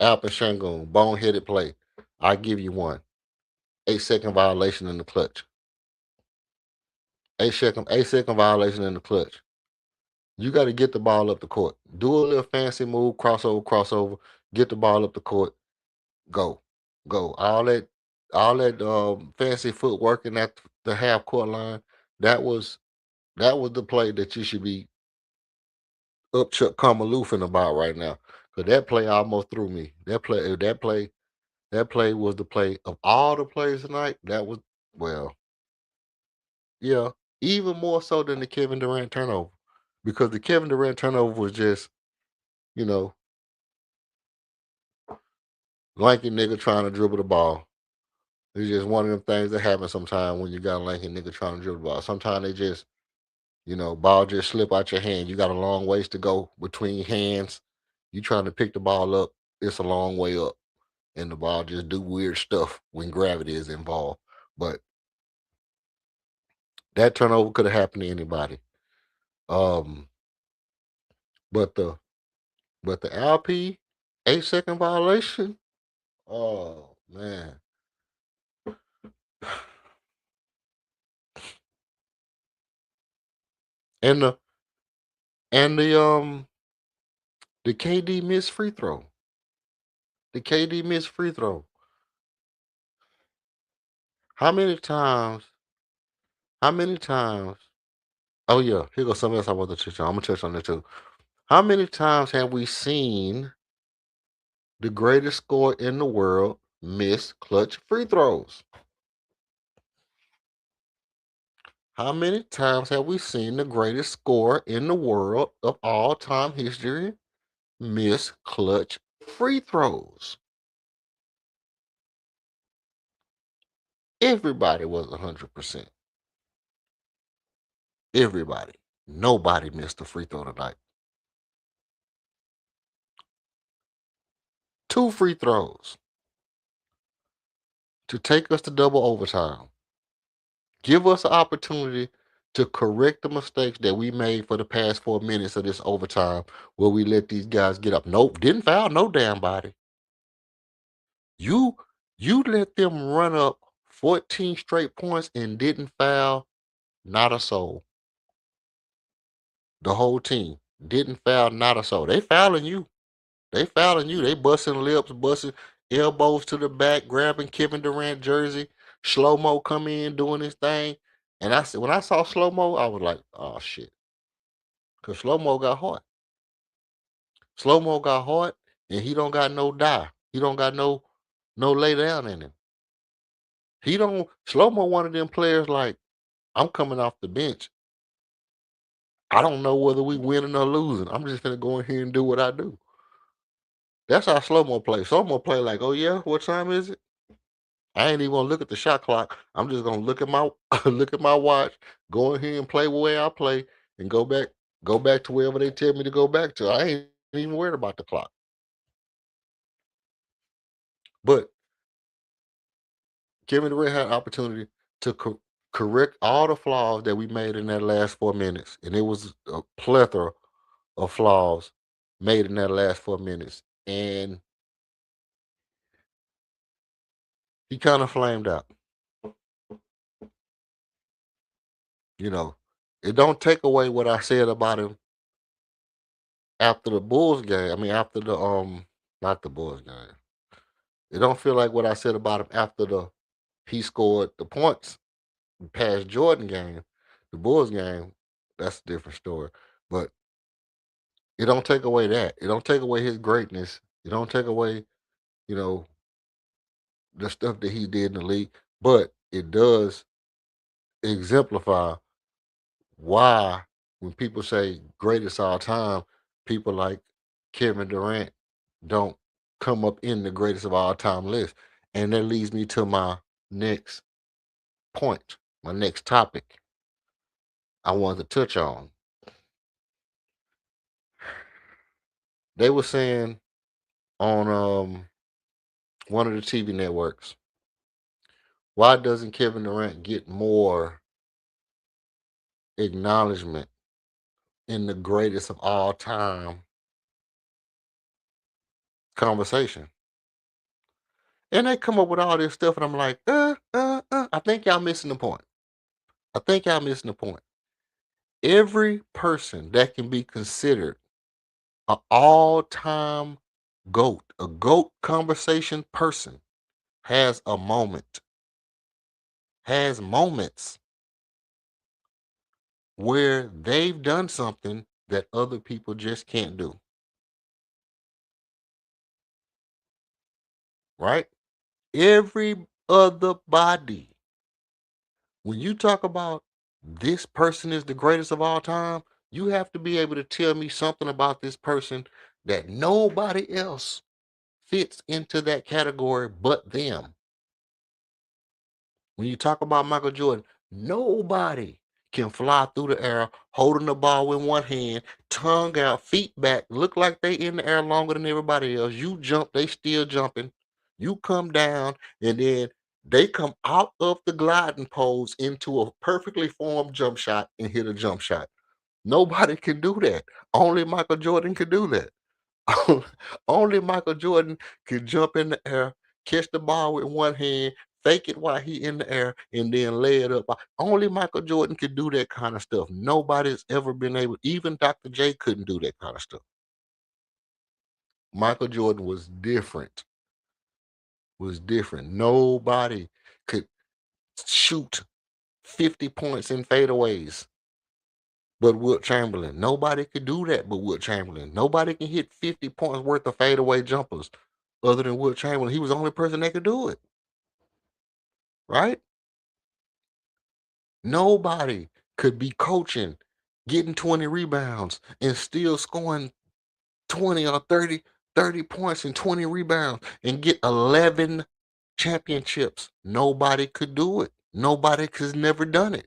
Alpin Shangoon, boneheaded play. I give you one. 8 second violation in the clutch. 8 second violation in the clutch. You got to get the ball up the court. Do a little fancy move, crossover, get the ball up the court, go. Go. All that fancy footwork in at the half court line, that was that was the play that you should be up Chuck Kamaloofing about right now. Cause that play almost threw me. That play was the play of all the plays tonight. That was well, yeah, even more so than the Kevin Durant turnover. Because the Kevin Durant turnover was just, you know, lanky nigga trying to dribble the ball. It's just one of them things that happen sometimes when you got a lanky nigga trying to dribble the ball. Sometimes they just, ball just slip out your hand. You got a long ways to go between hands. You trying to pick the ball up, it's a long way up. And the ball just do weird stuff when gravity is involved. But that turnover could have happened to anybody. Um, but the LP 8 second violation, oh man. And the KD missed free throw. The KD missed free throw. How many times? How many times? Oh yeah, here goes something else I want to touch on. I'm gonna touch on that too. How many times have we seen the greatest scorer in the world miss clutch free throws? How many times have we seen the greatest scorer in the world of all time history miss clutch free throws? Everybody was 100%. Everybody. Nobody missed a free throw tonight. 2 free throws to take us to double overtime. Give us an opportunity to correct the mistakes that we made for the past 4 minutes of this overtime where we let these guys get up. Nope, didn't foul no damn body. You you let them run up 14 straight points and didn't foul not a soul. The whole team didn't foul not a soul. They fouling you. They fouling you. They busting lips, busting elbows to the back, grabbing Kevin Durant jersey. Slow mo come in doing his thing. And I said, when I saw slow mo, I was like, oh shit. Cause slow mo got hot. Slow mo got hot, and he don't got no die. He don't got no lay down in him. He don't slow mo one of them players like I'm coming off the bench. I don't know whether we winning or losing. I'm just gonna go in here and do what I do. That's how slow mo play. Slow mo play like, oh yeah, what time is it? I ain't even gonna look at the shot clock. I'm just gonna look at my look at my watch, go in here and play the way I play, and go back to wherever they tell me to go back to. I ain't even worried about the clock. But Kevin Durant had an opportunity to correct all the flaws that we made in that last 4 minutes, and it was a plethora of flaws made in that last 4 minutes, and he kind of flamed out. You know, it don't take away what I said about him after the Bulls game. I mean, after the not the Bulls game. It don't feel like what I said about him after the he scored the points past Jordan game, the Bulls game. That's a different story, but it don't take away that. It don't take away his greatness. It don't take away, you know, the stuff that he did in the league. But it does exemplify why when people say greatest all time, people like Kevin Durant don't come up in the greatest of all time list. And that leads me to my next point, my next topic. I wanted to touch on. They were saying on one of the TV networks, why doesn't Kevin Durant get more acknowledgement in the greatest of all time conversation? And they come up with all this stuff, and I'm like, I think y'all missing the point. I think y'all missing the point. Every person that can be considered an all-time GOAT, a GOAT conversation person, has a moment, has moments where they've done something that other people just can't do, right? Every other body. When you talk about this person is the greatest of all time, you have to be able to tell me something about this person that nobody else fits into that category but them. When you talk about Michael Jordan, nobody can fly through the air holding the ball with one hand, tongue out, feet back, look like they in the air longer than everybody else. You jump, they still jumping. You come down, and then they come out of the gliding pose into a perfectly formed jump shot and hit a jump shot. Nobody can do that. Only Michael Jordan can do that. Only Michael Jordan can jump in the air, catch the ball with one hand, fake it while he in the air, and then lay it up. Only Michael Jordan could do that kind of stuff. Nobody's ever been able, even Dr. J couldn't do that kind of stuff. Michael Jordan was different. Nobody could shoot 50 points in fadeaways but Wilt Chamberlain. Nobody could do that but Wilt Chamberlain. Nobody can hit 50 points worth of fadeaway jumpers other than Wilt Chamberlain. He was the only person that could do it, right? Nobody could be coaching, getting 20 rebounds, and still scoring 20 or 30 points and 20 rebounds and get 11 championships. Nobody could do it. Nobody has never done it.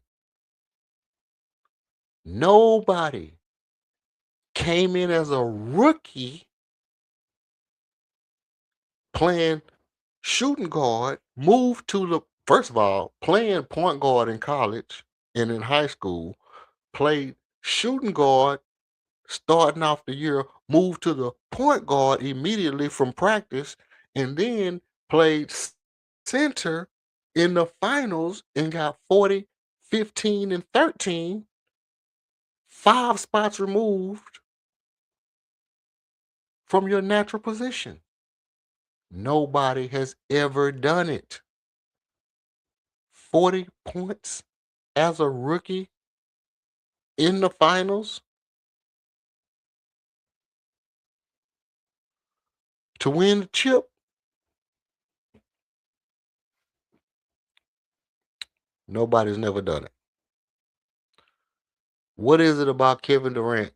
Nobody came in as a rookie playing shooting guard, moved to the first of all, playing point guard in college and in high school, played shooting guard starting off the year, moved to the point guard immediately from practice, and then played center in the finals and got 40, 15, and 13, 5 spots removed from your natural position. Nobody has ever done it. 40 points as a rookie in the finals to win the chip. Nobody's never done it. What is it about Kevin Durant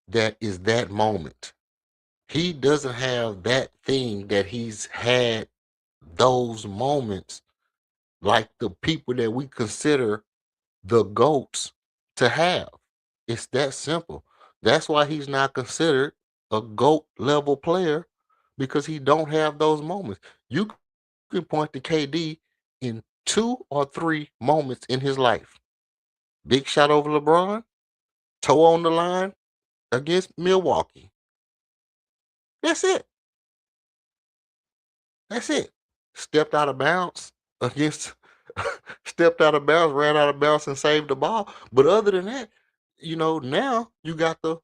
that is that moment? He doesn't have that thing that he's had those moments like the people that we consider the GOATs to have. It's that simple. That's why he's not considered a GOAT level player because he don't have those moments. You can point to KD in 2 or 3 moments in his life. Big shot over LeBron, toe on the line against Milwaukee. That's it. That's it. Stepped out of bounds against stepped out of bounds, ran out of bounds and saved the ball. But other than that, now you got the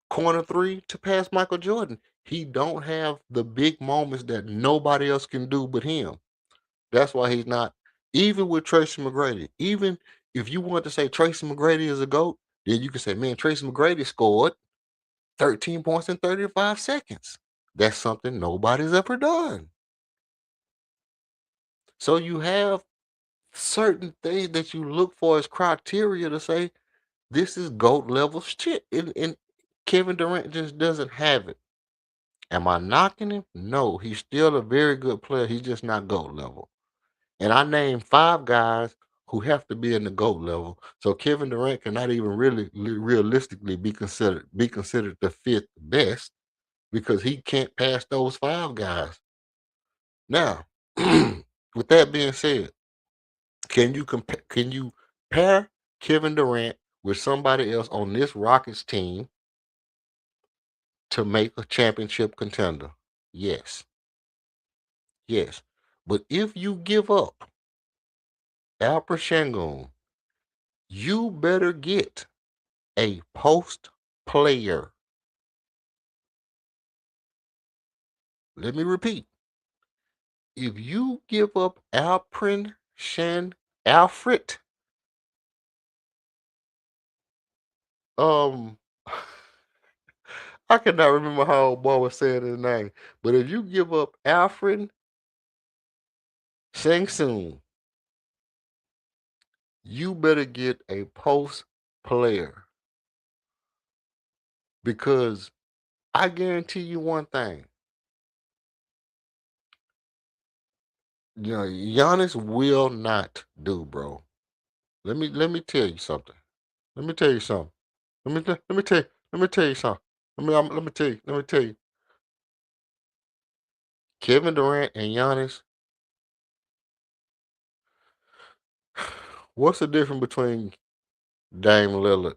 corner three to pass Michael Jordan. He don't have the big moments that nobody else can do but him. That's why he's not. Even with Tracy McGrady, even if you want to say Tracy McGrady is a GOAT, then you can say, man, Tracy McGrady scored 13 points in 35 seconds. That's something nobody's ever done. So you have certain things that you look for as criteria to say this is GOAT level shit. And Kevin Durant just doesn't have it. Am I knocking him? No, he's still a very good player. He's just not GOAT level. And I named 5 guys who have to be in the GOAT level. So Kevin Durant cannot even really realistically be considered the fifth best because he can't pass those five guys. Now, with that being said, can you pair Kevin Durant with somebody else on this Rockets team to make a championship contender? Yes. Yes. But if you give up Alper Shangun, you better get a post player. Let me repeat. If you give up Alfred, um, I cannot remember how old boy was saying his name, but if you give up Alfred Sangsoon, you better get a post player because I guarantee you one thing. Giannis will not do, bro. Let me tell you something. Let me tell you something. Let me tell you something. Let me tell you. Kevin Durant and Giannis. What's the difference between Dame Lillard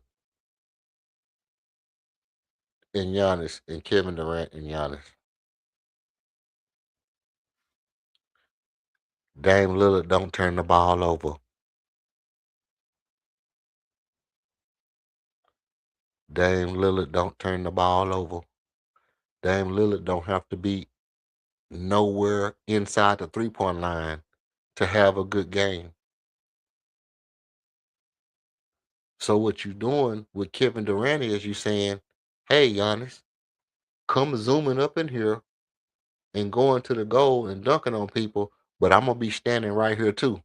and Giannis and Kevin Durant and Giannis? Dame Lillard don't turn the ball over. Dame Lillard don't turn the ball over. Dame Lillard don't have to be nowhere inside the 3-point line to have a good game. So what you doing with Kevin Durant is you saying, hey Giannis, come zooming up in here and going to the goal and dunking on people, but I'm gonna be standing right here too.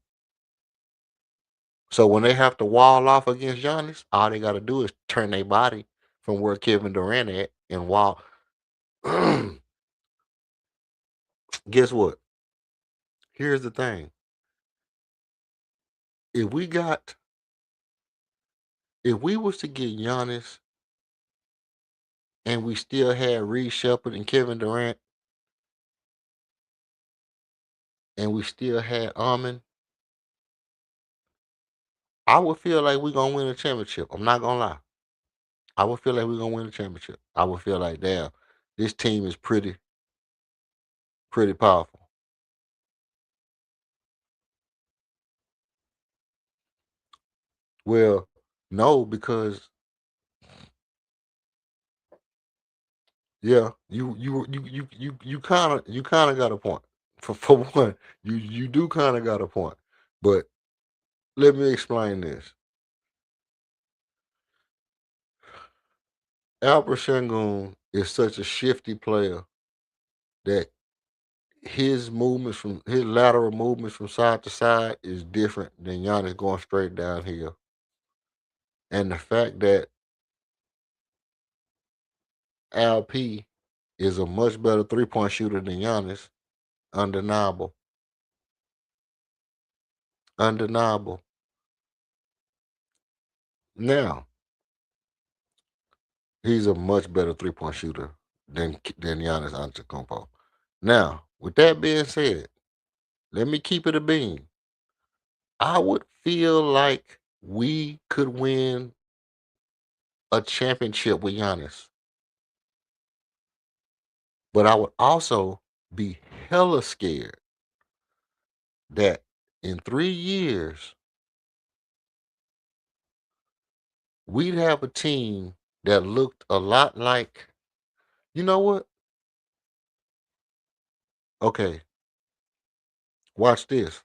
So when they have to wall off against Giannis, all they gotta do is turn their body from where Kevin Durant at and wall. Guess what? Here's the thing. If we got if we was to get Giannis and we still had Reed Shepard and Kevin Durant and we still had Armin, I would feel like we're gonna win a championship. I'm not gonna lie. I would feel like we're gonna win a championship. I would feel like, damn, this team is pretty powerful. Well, no, because yeah, you kind of got a point. For one, you do kind of got a point. But let me explain this. Albert Shangun is such a shifty player that his lateral movements from side to side is different than Giannis going straight downhill. And the fact that LP is a much better 3-point shooter than Giannis, undeniable. Undeniable. Now, he's a much better 3-point shooter than Giannis Antetokounmpo. Now, with that being said, let me keep it a bean. I would feel like we could win a championship with Giannis, but I would also be hella scared that in 3 years we'd have a team that looked a lot like, you know what? Okay, watch this.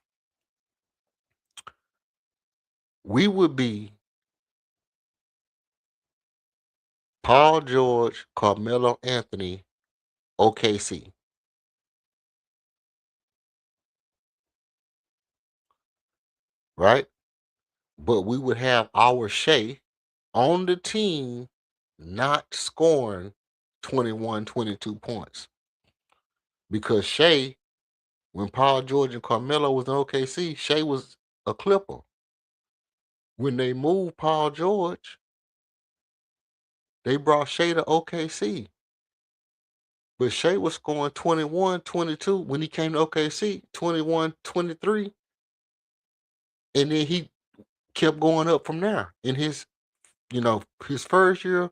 We would be Paul George, Carmelo Anthony, OKC, right? But we would have our Shea on the team not scoring 21, 22 points. Because Shea, when Paul George and Carmelo was in OKC, Shea was a clipper. When they moved Paul George, they brought Shea to OKC. But Shea was scoring 21, 22 when he came to OKC, 21, 23. And then he kept going up from there. In his first year,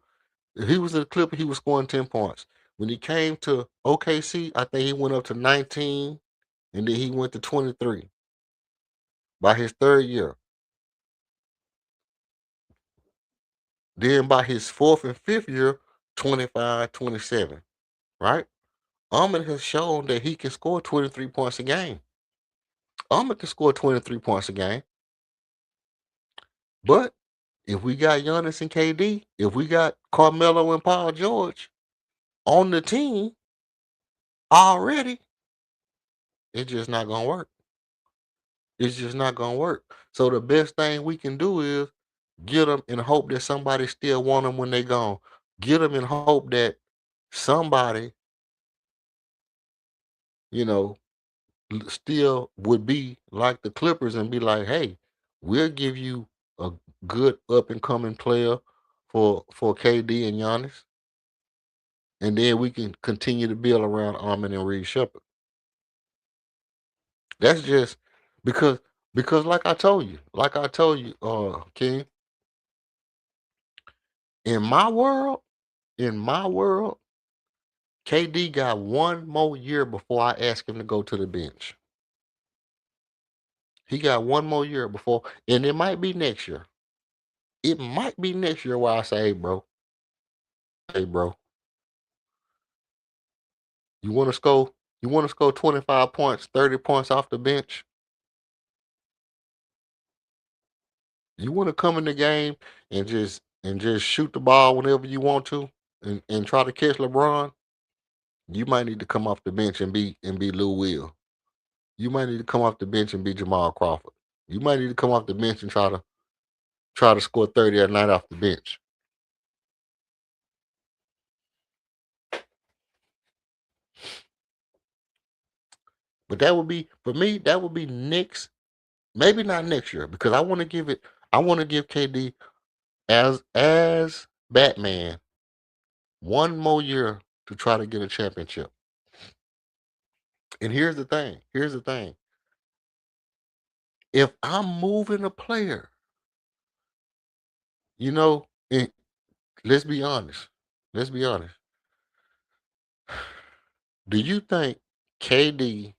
he was a Clipper, he was scoring 10 points. When he came to OKC, I think he went up to 19, and then he went to 23 by his third year. Then by his fourth and fifth year, 25, 27. Right? Ahmed has shown that he can score 23 points a game. Ahmed can score 23 points a game. But if we got Giannis and KD, if we got Carmelo and Paul George on the team already, it's just not gonna work. It's just not gonna work. So the best thing we can do is get them and hope that somebody still want them when they gone. Get them and hope that somebody, you know, still would be like the Clippers and be like, hey, we'll give you a good up and coming player for KD and Giannis, and then we can continue to build around Armin and Reed Shepard. That's just because like I told you, King, in my world, in my world, KD got one more year before I ask him to go to the bench. He got one more year before, and it might be next year. It might be next year where I say, hey, bro, you want to score? You want to score 25 points, 30 points off the bench? You want to come in the game and just shoot the ball whenever you want to and try to catch LeBron? You might need to come off the bench and be Lou Will. You might need to come off the bench and be Jamal Crawford. You might need to come off the bench and try to score 30 a night off the bench. But that would be for me, that would be next, maybe not next year, because I want to give KD as Batman one more year to try to get a championship. And here's the thing. Here's the thing. If I'm moving a player, and let's be honest. Let's be honest. Do you think KD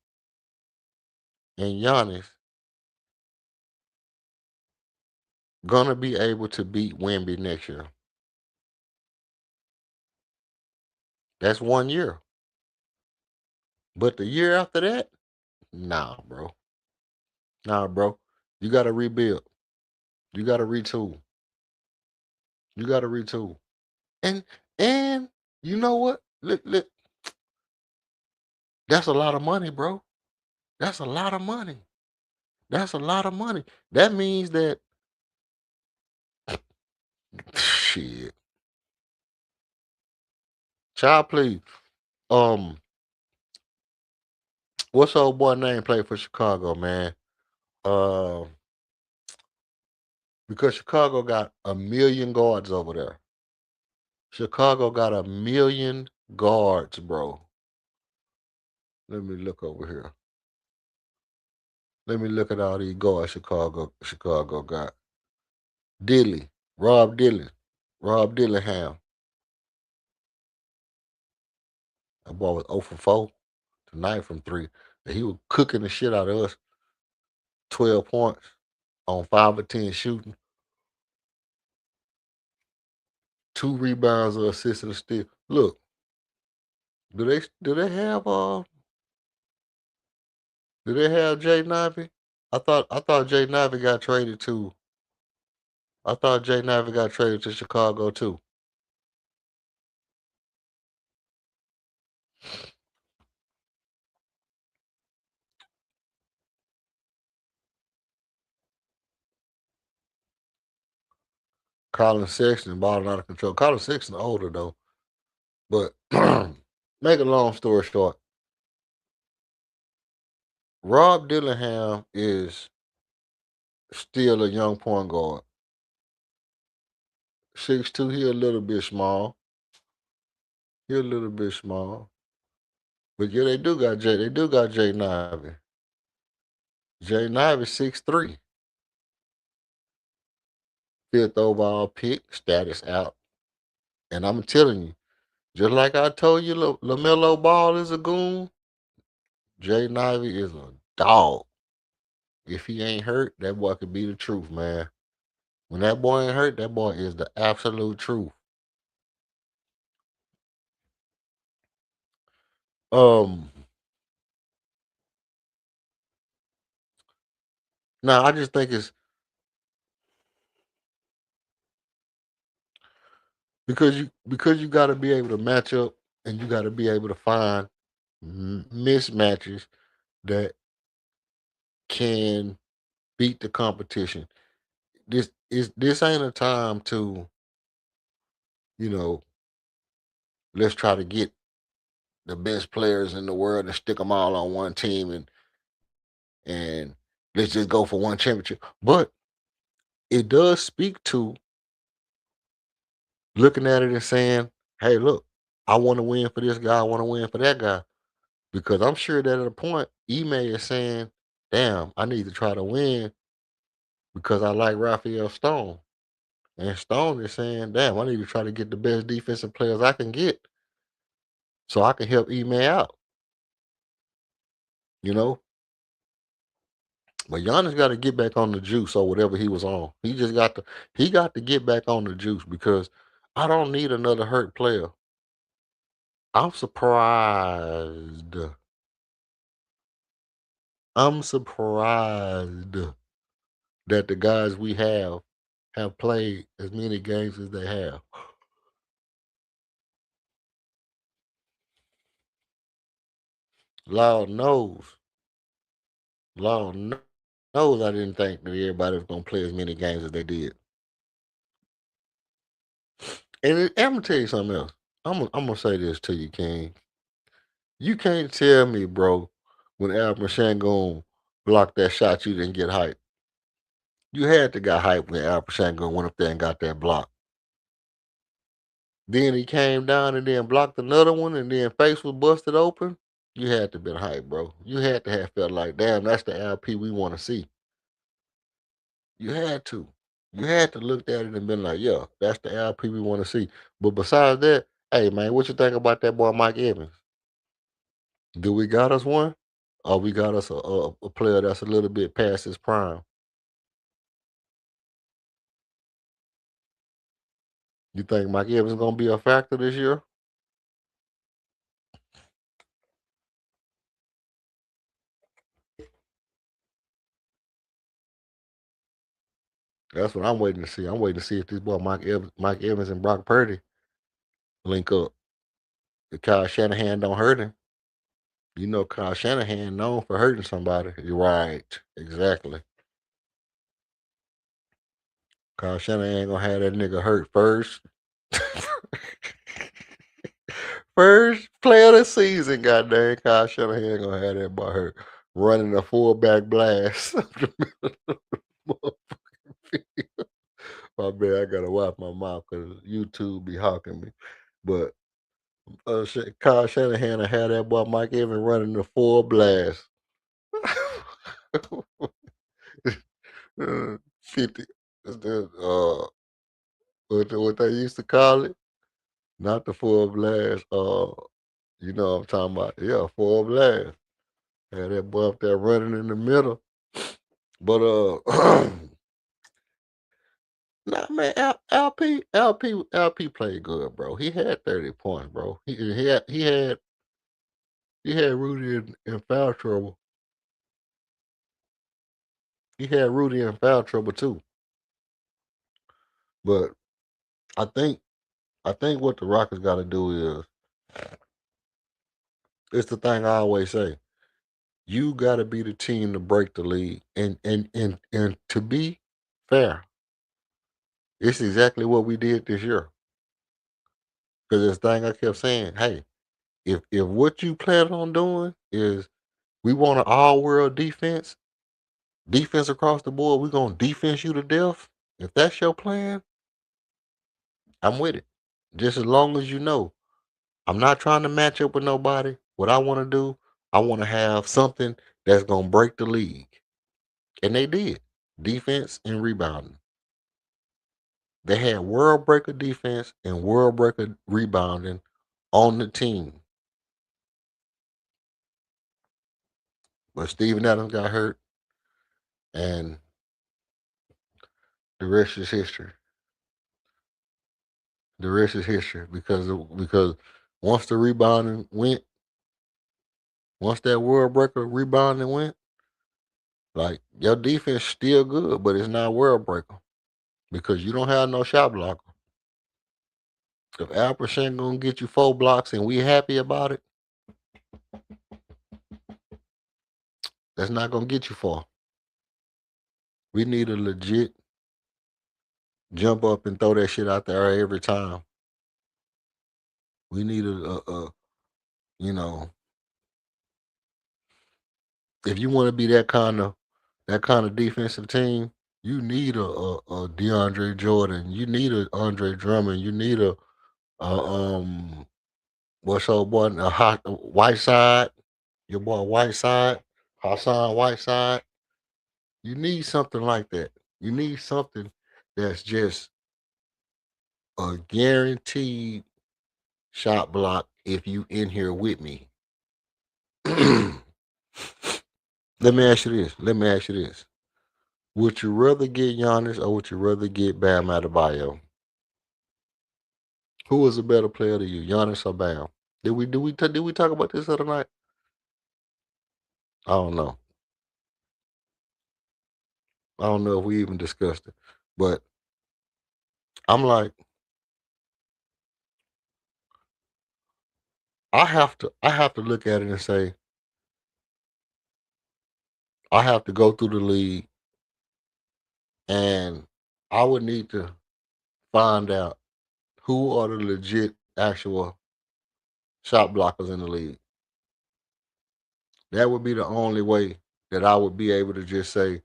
and Giannis gonna be able to beat Wemby next year? That's 1 year. But the year after that, nah, bro. Nah, bro. You gotta rebuild. You gotta retool. You gotta retool. And and you know what? Look, that's a lot of money, bro. That's a lot of money. That's a lot of money. That means that shit. Child, please. Um, what's old boy name play for Chicago, man? Uh, because Chicago got a million guards over there. Chicago got a million guards, bro. Let me look over here. Let me look at all these guards Chicago got. Dilly, Rob Dilly, Rob Dillingham. That boy was 0 for 4 tonight from three. And he was cooking the shit out of us. 12 points on 5 or 10 shooting, 2 rebounds, or assist and a steal. Look, do they have Jay Nivey? I thought Jay Nivey got traded to. I thought Jay Nivey got traded to Chicago too. Colin Sexton balling out of control. Colin Sexton older though, but make a long story short, Rob Dillingham is still a young point guard. 6'2", he a little bit small. He a little bit small. But yeah, they do got Jay Nivey. Jay Nivey 6'3", fifth overall pick, status out. And I'm telling you, just like I told you, LaMelo Ball is a goon. Jay Nivey is a dog. If he ain't hurt, that boy could be the truth, man. When that boy ain't hurt, that boy is the absolute truth. Um, Now I just think it's because you got to be able to match up and you got to be able to find mismatches that can beat the competition. This ain't a time to you know let's try to get the best players in the world and stick them all on one team and let's just go for one championship. But it does speak to looking at it and saying, "Hey, look, I want to win for this guy. I want to win for that guy." Because I'm sure that at a point, Ime is saying, "Damn, I need to try to win because I like Raphael Stone." And Stone is saying, "Damn, I need to try to get the best defensive players I can get so I can help Ime out." You know, but Giannis got to get back on the juice or whatever he was on. He got to get back on the juice because I don't need another hurt player. I'm surprised. I'm surprised that the guys we have played as many games as they have. Lord knows, Lord knows, I didn't think that everybody was gonna play as many games as they did. I'm gonna tell you something else. I'm gonna say this to you, King. You can't tell me, bro, when Alvin Shangon blocked that shot, you didn't get hyped. You had to got hyped when Alvin Shangon went up there and got that block. Then he came down and then blocked another one, and then face was busted open. You had to been hyped, bro. You had to have felt like, damn, that's the LP we want to see. You had to. You had to look at it and been like, yeah, that's the LP we want to see. But besides that, hey man, what you think about that boy Mike Evans? Do we got us one? Or we got us a player that's a little bit past his prime? You think Mike Evans gonna be a factor this year? That's what I'm waiting to see. I'm waiting to see if this boy Mike Evans and Brock Purdy link up. If Kyle Shanahan don't hurt him, you know Kyle Shanahan known for hurting somebody. You're right, exactly. Kyle Shanahan gonna have that nigga hurt first. First play of the season, goddamn. Kyle Shanahan gonna have that boy hurt. Running a fullback blast. My bad, I gotta wipe my mouth because YouTube be hawking me. But Kyle Shanahan had that boy Mike Evans running the full blast. 50. What they used to call it? Not the full blast. You know what I'm talking about. Yeah, full blast. Had that boy up there running in the middle. But nah, man, LP played good, bro. He had 30 points, bro. He had Rudy in foul trouble. He had Rudy in foul trouble too. But I think I think what the Rockets got to do is it's the thing I always say. You got to be the team to break the league, and to be fair, it's exactly what we did this year. Because this thing I kept saying, hey, if what you plan on doing is we want an all world defense across the board, we're gonna defense you to death. If that's your plan, I'm with it. Just as long as you know, I'm not trying to match up with nobody. What I want to do, I want to have something that's gonna break the league, and they did. Defense and rebounding. They had world breaker defense and world breaker rebounding on the team. But Steven Adams got hurt, and the rest is history. The rest is history because once the rebounding went, once that world breaker rebounding went, like your defense still good, but it's not world breaker because you don't have no shot blocker. If Alperson gonna get you 4 blocks and we happy about it, that's not gonna get you far. We need a legit jump up and throw that shit out there every time. We need you know, if you want to be that kind of defensive team, you need a DeAndre Jordan. You need a Andre Drummond. You need a what's old boy a hot Whiteside. Your boy Whiteside, Hassan Whiteside. You need something like that. You need something that's just a guaranteed shot block if you in here with me. Let me ask you this. Let me ask you this. Would you rather get Giannis or would you rather get Bam Adebayo? Who is a better player to you, Giannis or Bam? Did we talk about this other night? I don't know. I don't know if we even discussed it. But I'm like, I have to look at it and say, I have to go through the league and I would need to find out who are the legit actual shot blockers in the league. That would be the only way that I would be able to just say,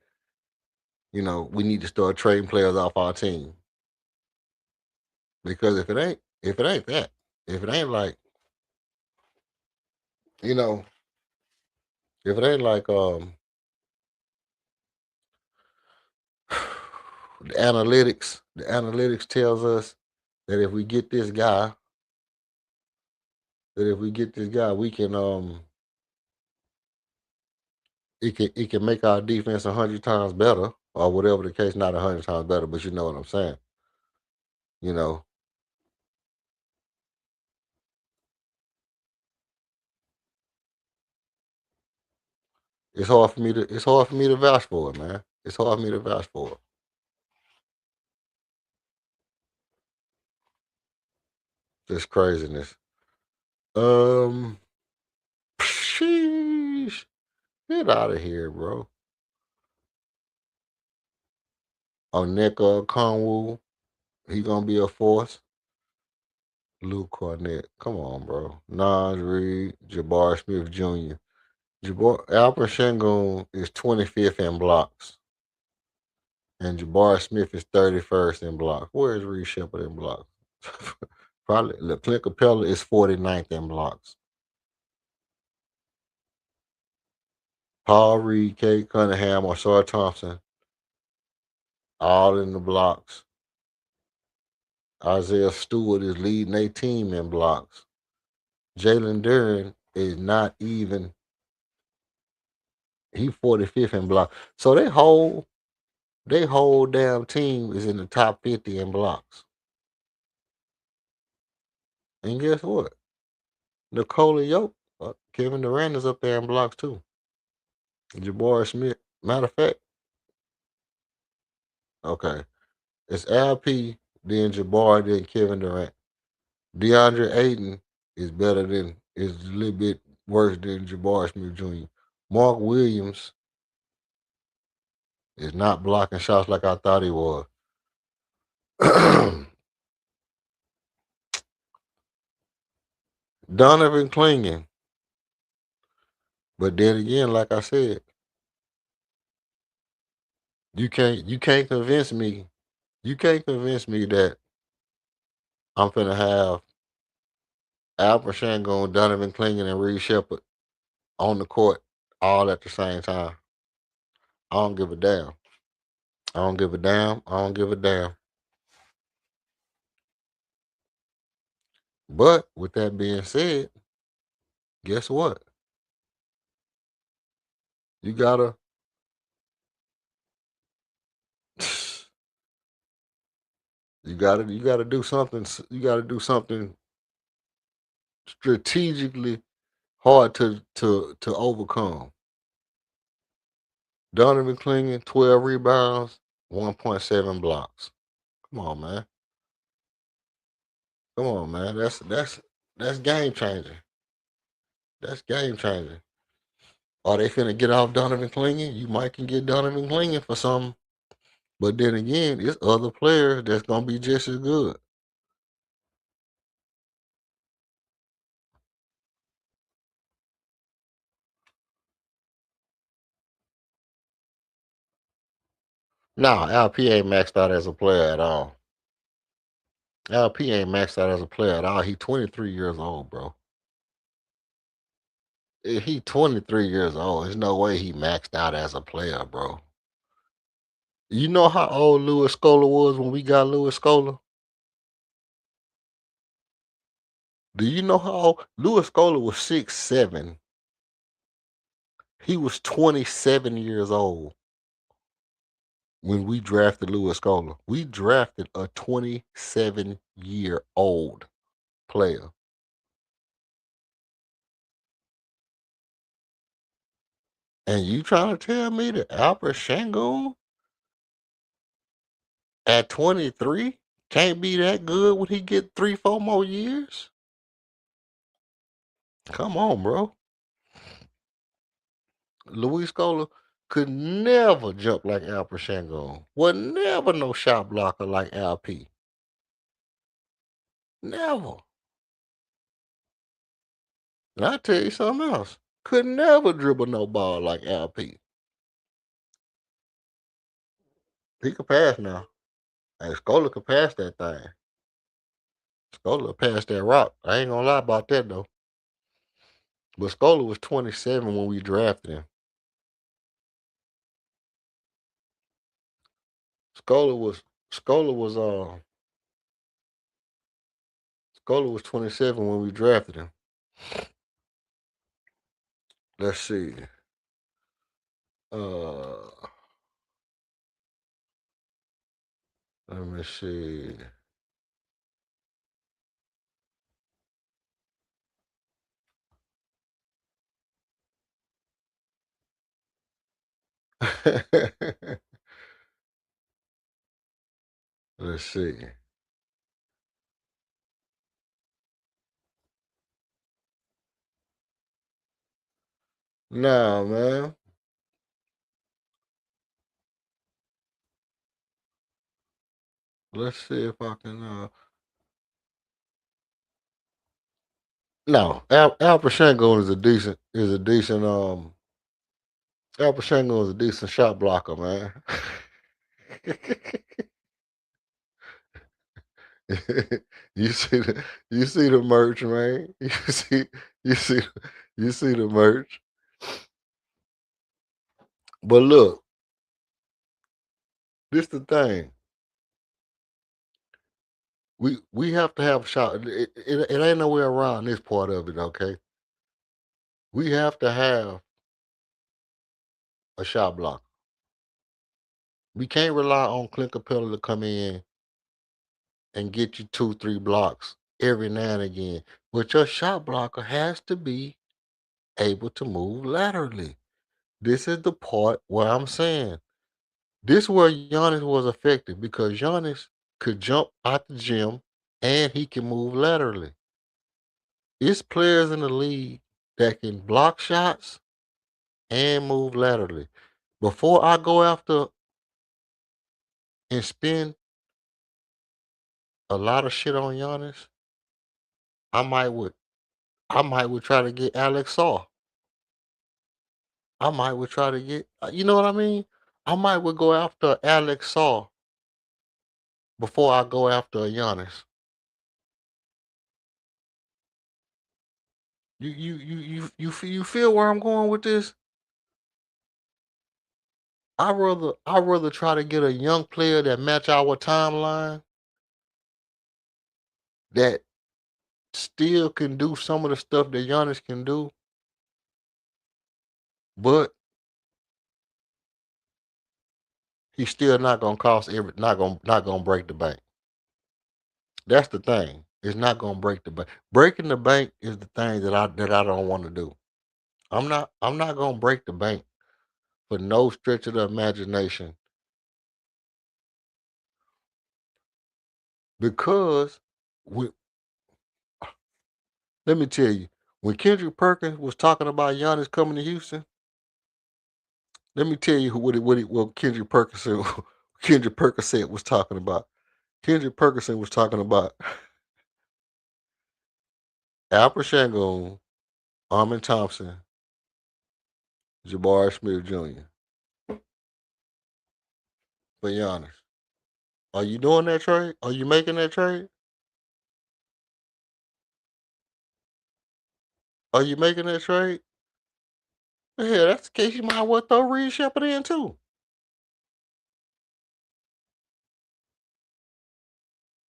we need to start trading players off our team. Because if it ain't that, if it ain't like, you know, if it ain't like the analytics tells us that if we get this guy, we can it can make our defense 100 times better or whatever the case, not 100 times better, but you know what I'm saying. You know, it's hard for me to vouch for it, man. It's hard for me to vouch for it. This craziness. Um, sheesh, get out of here, bro. Oneka Conwu, he gonna be a force. Luke Cornett, come on, bro. Nas Reed, Jabbar Smith Jr. Alperen Sengun is 25th in blocks, and Jabbar Smith is 31st in blocks. Where is Reed Shepard in blocks? Probably Clint Capella is 49th in blocks. Paul Reed, Kate Cunningham, Oshar Thompson, all in the blocks. Isaiah Stewart is leading a team in blocks. Jalen Duren is not even, he 45th in blocks. So they whole damn team is in the top 50 in blocks. And guess what? Nikola Yoke, Kevin Durant is up there in blocks too. Jabari Smith. Matter of fact, okay, it's LP, then Jabari, then Kevin Durant. DeAndre Ayton is a little bit worse than Jabari Smith Jr. Mark Williams is not blocking shots like I thought he was. Donovan Clingan. But then again, like I said, you can't convince me. You can't convince me that I'm finna have Alfred Shangon, Donovan Clingan, and Reed Shepard on the court all at the same time. I don't give a damn. I don't give a damn. I don't give a damn. But with that being said, guess what? You gotta you gotta do something. You gotta do something strategically hard to overcome. Donovan Clingan, 12 rebounds, 1.7 blocks. Come on, man. Come on, man. That's game changing. That's game changing. Are they finna get off Donovan Clingan? You might can get Donovan Clingan for some, but then again, it's other players that's gonna be just as good. Nah, LP ain't maxed out as a player at all. LP ain't maxed out as a player at all. He 23 years old, bro. He 23 years old. There's no way he maxed out as a player, bro. You know how old Louis Scola was when we got Louis Scola? Do you know how old Louis Scola was 6'7"? He was 27 years old when we drafted Louis Scola. We drafted a 27-year-old player. And you trying to tell me that Albert Shangoon at 23 can't be that good when he get 3, 4 more years? Come on, bro. Luis Scola could never jump like Albert Shangoon. Was never no shot blocker like LP. Never. And I tell you something else. Could never dribble no ball like LP. He could pass now. And Scola could pass that thing. Scola passed that rock. I ain't gonna lie about that though. But Scola was 27 when we drafted him. Scola was Scola was uh Scola was 27 when we drafted him. Let's see. Uh Let me see. Let's see. Nah, man. Let's see if I can. No, Al Pachinko Al Pachinko is a decent shot blocker, man. You see the merch, man. You see you see the merch. But look, this the thing. We have to have a shot. It ain't no way around this part of it, okay? We have to have a shot blocker. We can't rely on Clint Capella to come in and get you 2, 3 blocks every now and again. But your shot blocker has to be able to move laterally. This is the part where I'm saying this where Giannis was effective because Giannis could jump out the gym and he can move laterally. It's players in the league that can block shots and move laterally. Before I go after and spend a lot of shit on Giannis, I might would try to get Alex Saw. I might would try to get you know what I mean? I might would go after Alex Saw before I go after a Giannis. You feel where I'm going with this? I rather try to get a young player that match our timeline that still can do some of the stuff that Giannis can do, but he's still not gonna cost not gonna break the bank. That's the thing. It's not gonna break the bank. Breaking the bank is the thing that I don't want to do. I'm not gonna break the bank for no stretch of the imagination because we, let me tell you, when Kendrick Perkins was talking about Giannis coming to Houston, let me tell you what Kendrick Perkins said. Kendrick Perkins said was talking about. Kendrick Perkinson was talking about Alfred Shangoon, Armin Thompson, Jabari Smith Jr. for Giannis. Are you doing that trade? Are you making that trade? Are you making that trade? Well, hell, that's the case. You might as well throw Reed Shepard in too.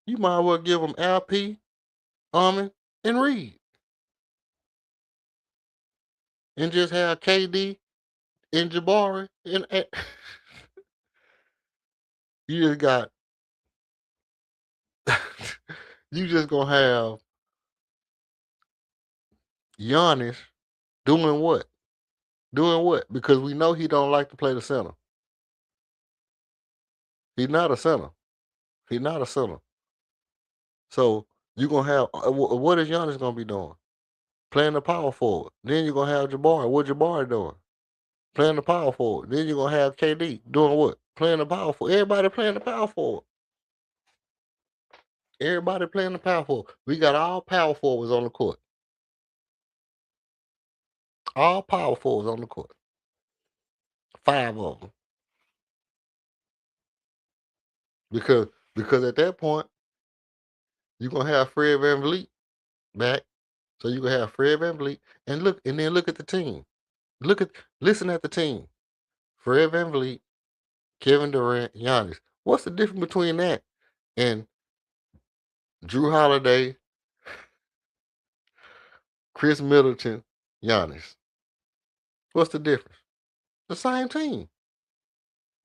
You might as well give him LP, Armin, and Reed, and just have KD and Jabari. And you just got, you just gonna have Giannis doing what? Doing what? Because we know he don't like to play the center. He's not a center. He's not a center. So you gonna have what is Giannis gonna be doing? Playing the power forward. Then you're gonna have Jabari. What Jabari doing? Playing the power forward. Then you're gonna have KD doing what? Playing the power forward. Everybody playing the power forward. Everybody playing the power forward. We got all power forwards on the court. All power forwards on the court. 5 of them. Because because at that point you're gonna have Fred VanVleet back. So you gonna have Fred VanVleet and then look at the team. Listen at the team. Fred VanVleet, Kevin Durant, Giannis. What's the difference between that and Drew Holiday, Chris Middleton, Giannis? What's the difference? The same team.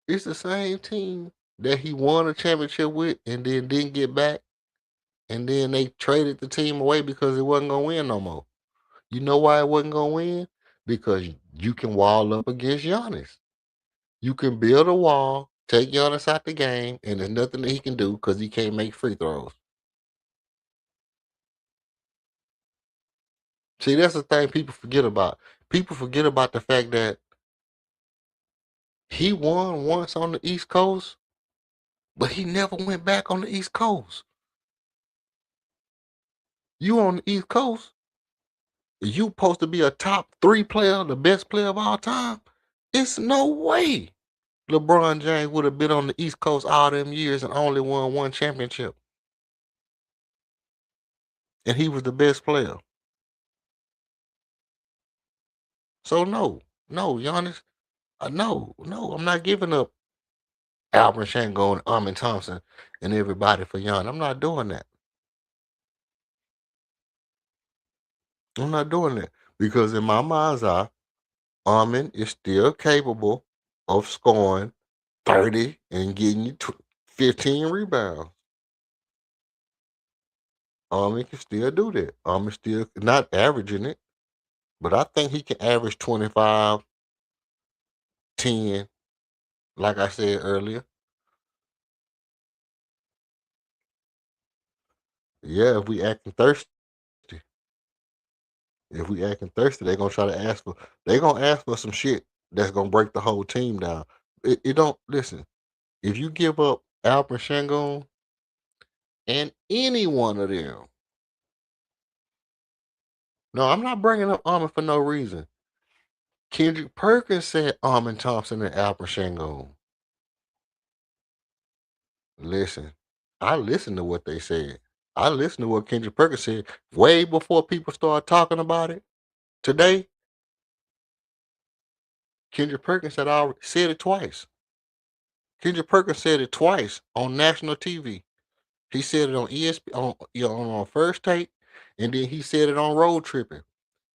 It's the same team that he won a championship with and then didn't get back. And then they traded the team away because it wasn't gonna win no more. You know why it wasn't gonna win? Because you can wall up against Giannis. You can build a wall, take Giannis out the game, and there's nothing that he can do because he can't make free throws. See, that's the thing people forget about. People forget about the fact that he won once on the East Coast, but he never went back on the East Coast. You on the East Coast, you supposed to be a top 3 player, the best player of all time. It's no way LeBron James would have been on the East Coast all them years and only won one championship. And he was the best player. So no, Giannis, no, I'm not giving up Alvin Shango and Armin Thompson and everybody for Giannis. I'm not doing that. I'm not doing that because in my mind's eye, Armin is still capable of scoring 30 and getting you 15 rebounds. Armin can still do that. Armin still not averaging it, but I think he can average 25, 10, like I said earlier. Yeah, if we acting thirsty. If we acting thirsty, they're gonna try to ask for some shit that's gonna break the whole team down. It don't listen. If you give up Alperen Sengun and any one of them, no, I'm not bringing up Armin for no reason. Kendrick Perkins said Armin Thompson and Alperen Sengun. Listen, I listened to what they said. I listened to what Kendrick Perkins said way before people started talking about it. today, Kendrick Perkins had already said it twice. Kendrick Perkins said it twice on national TV. He said it on ESP on First Take, and then he said it on Road Tripping.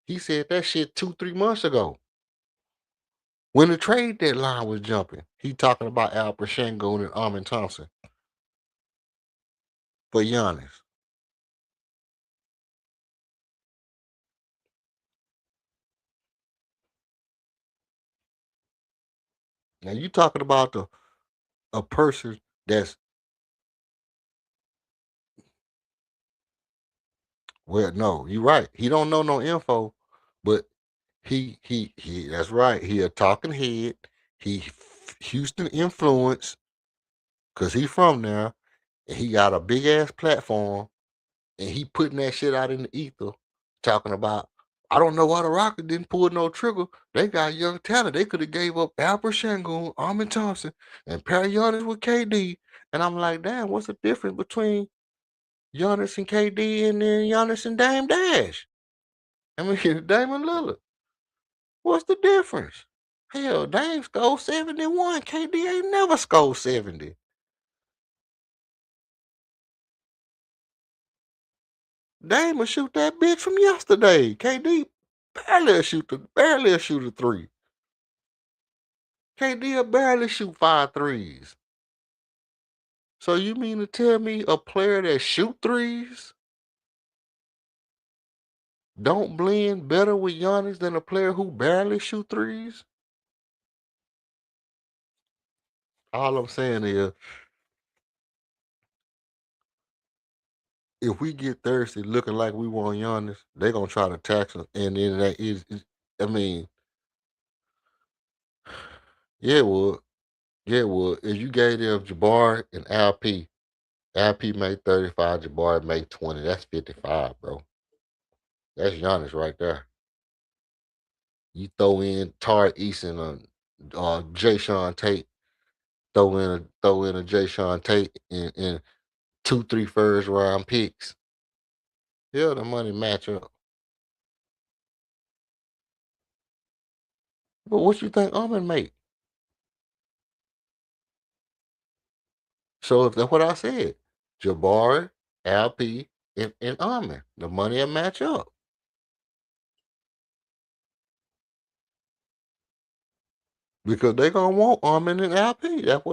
He said that shit 2-3 months ago when the trade deadline was jumping. He talking about Alper Şengün and Amin Thompson for Giannis. Now you talking about a person that's well, no, you right. He don't know no info, but he. That's right. He a talking head. He Houston influence because he from there, and he got a big ass platform, and he putting that shit out in the ether, talking about. I don't know why the Rockets didn't pull no trigger. They got young talent. They could have gave up Alper Şengün, Amin Thompson, and pair Giannis with KD. And I'm like, damn, what's the difference between Giannis and KD and then Giannis and Dame Dash? I mean, Damon Lillard. What's the difference? Hell, Dame scored 71. KD ain't never scored 70. Dame will shoot that bitch from yesterday. KD barely a shoot a three. KD will barely shoot 5 threes. So you mean to tell me a player that shoot threes don't blend better with Giannis than a player who barely shoot threes? All I'm saying is, if we get thirsty looking like we want Giannis, they gonna try to tax us, and then that I mean, yeah, it would, yeah, it would. If you gave them Jabari and LP made 35, Jabari made 20. That's 55, bro. That's Giannis right there. You throw in Tari Eason on Jay Sean Tate, throw in a Jay Sean Tate and 2, 3 first round picks. Yeah, the money match up. But what you think I'm gonna make? So if that's what I said, Jabari, LP, and Ahmed, the money will match up because they gonna want Ahmed and LP. That's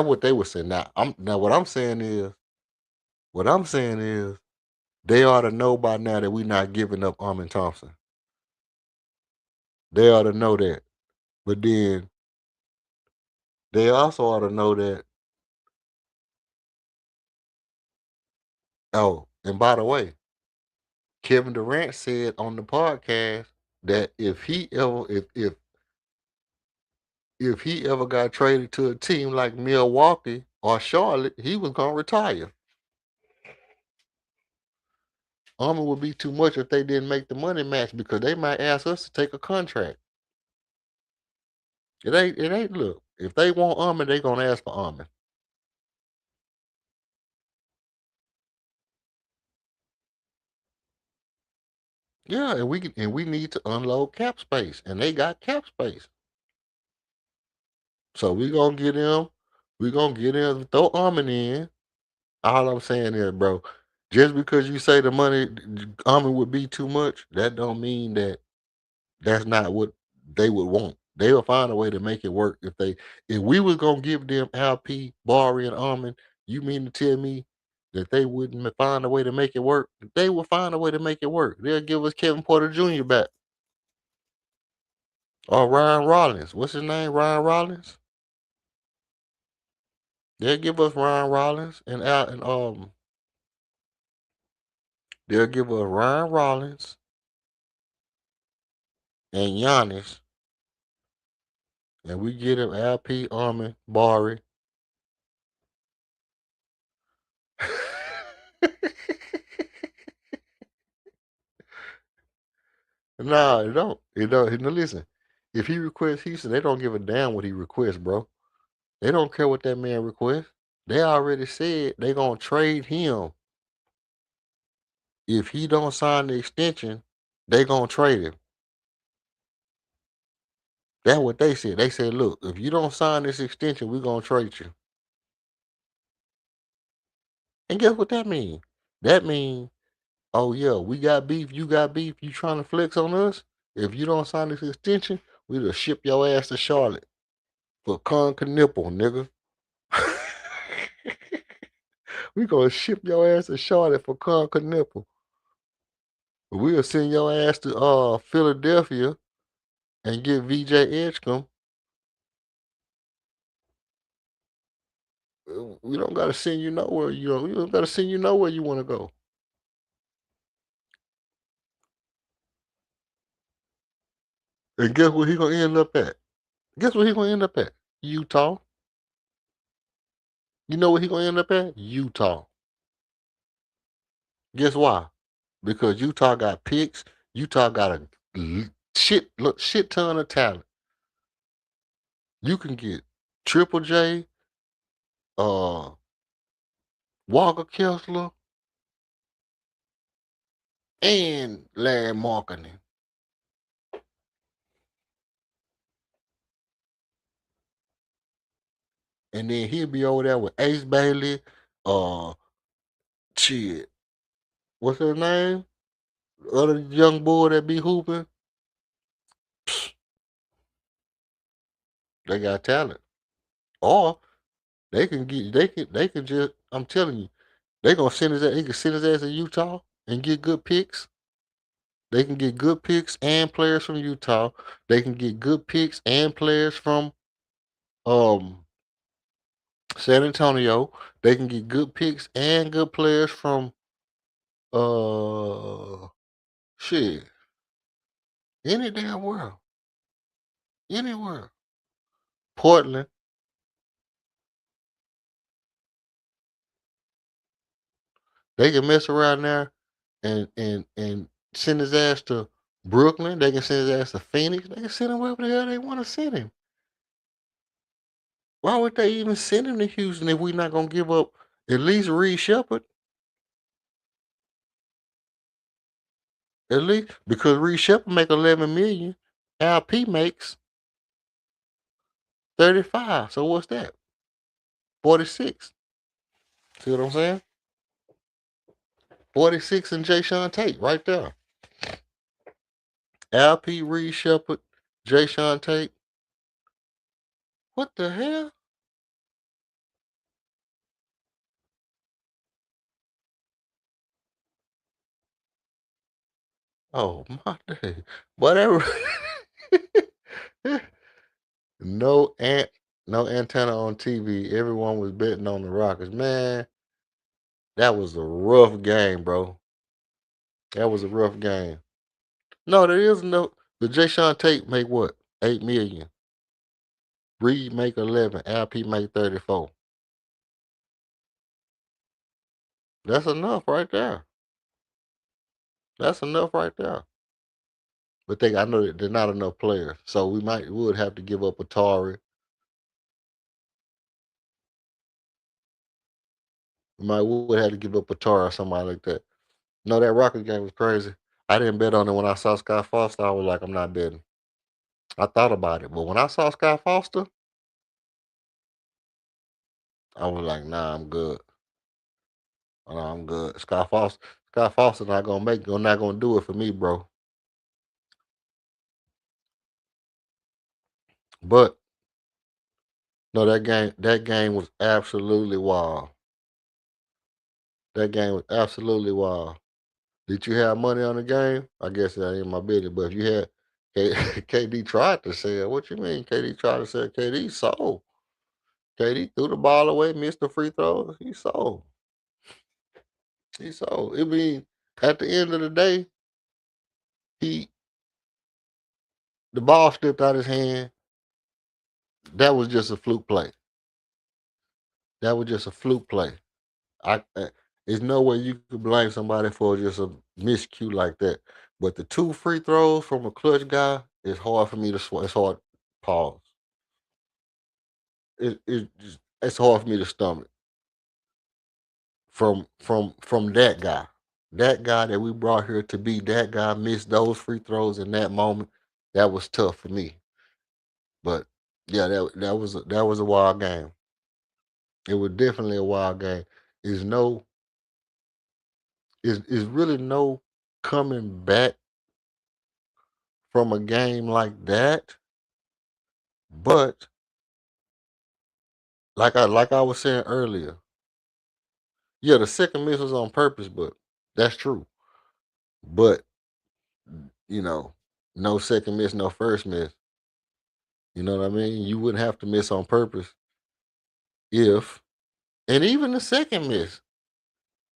what they were saying. Now what I'm saying is they ought to know by now that we're not giving up Ahmed Thompson. They ought to know that. But then they also ought to know that. Oh, and by the way, Kevin Durant said on the podcast that if he ever got traded to a team like Milwaukee or Charlotte, he was gonna retire. Army would be too much if they didn't make the money match because they might ask us to take a contract. It ain't look. If they want Army, they gonna ask for Army. Yeah, and we need to unload cap space. And they got cap space. So we gonna get him, throw Army in. All I'm saying is, bro, just because you say the money Army would be too much, that don't mean that that's not what they would want. They will find a way to make it work. If we was gonna give them LP, Barry, and Almond, you mean to tell me that they wouldn't find a way to make it work? They will find a way to make it work. They'll give us Kevin Porter Jr. back. Or Ryan Rollins. What's his name? Ryan Rollins? They'll give us Ryan Rollins and they'll give us Ryan Rollins and Giannis, and we get him LP, Armin, Barry. No, it don't. It don't. Now listen, if he requests Houston, they don't give a damn what he requests, bro. They don't care what that man requests. They already said they gonna trade him if he don't sign the extension. They gonna trade him. That's what they said. They said, look, if you don't sign this extension, we're gonna trade you. And guess what that means? That means, oh yeah, we got beef, you got beef, you trying to flex on us? If you don't sign this extension, we'll ship your ass to Charlotte for con nipple, nigga. We gonna ship your ass to Charlotte for con nipple. We'll send your ass to Philadelphia and get VJ Edgecombe. We don't gotta send you nowhere. We don't gotta send you nowhere you want to go. And guess where he gonna end up at? Guess where he gonna end up at? Utah. You know where he gonna end up at? Utah. Guess why? Because Utah got picks. Utah got a shit ton of talent. You can get Triple J, uh, Walker Kessler, and Larry Markkinen. And then he'll be over there with Ace Bailey, uh, shit. What's his name? The other young boy that be hooping. They got talent. Or they can just, I'm telling you, they gonna send his ass, he can send his ass to Utah and get good picks. They can get good picks and players from Utah. They can get good picks and players from um San Antonio. They can get good picks and good players from uh shit. Any damn world. Anywhere. Portland. They can mess around there and send his ass to Brooklyn. They can send his ass to Phoenix. They can send him wherever the hell they want to send him. Why would they even send him to Houston if we're not gonna give up at least Reed Shepard? At least because Reed Shepard make 11 million, LP makes 35. So what's that? 46. See what I'm saying? 46 and Jay Sean Tate right there. LP Reed Shepard, Jay Sean Tate. What the hell? Oh my day. Whatever. no ant no antenna on TV. Everyone was betting on the Rockets. Man, that was a rough game, bro. That was a rough game. No, there is no. The Jay Sean Tate make what? 8 million. Reed make 11. LP make 34. That's enough right there. That's enough right there. But I know that there's not enough players, so would have to give up Atari. We would have to give up Atari or somebody like that. No, that Rockets game was crazy. I didn't bet on it when I saw Scott Foster. I was like, I'm not betting. I thought about it, but when I saw Scott Foster, I was like, nah, I'm good. I'm good. Scott Foster not gonna not gonna do it for me, bro. But no, that game was absolutely wild. That game was absolutely wild. Did you have money on the game? I guess that ain't my business. But if you had, KD tried to sell. What you mean? KD tried to sell. KD sold. KD threw the ball away, missed the free throws. He sold. He sold. I mean, at the end of the day, he the ball slipped out his hand. That was just a fluke play. That was just a fluke play. There's no way you could blame somebody for just a miscue like that. But the two free throws from a clutch guy, it's hard for me to it's hard. Pause. It's hard for me to stomach from that guy. that guy that we brought here to be that guy missed those free throws in that moment. That was tough for me. But yeah, that was a wild game. It was definitely a wild game. Is no is really no coming back from a game like that. But like I was saying earlier, yeah, the second miss was on purpose, but that's true. But you know, no second miss, no first miss. You know what I mean? You wouldn't have to miss on purpose if, and even the second miss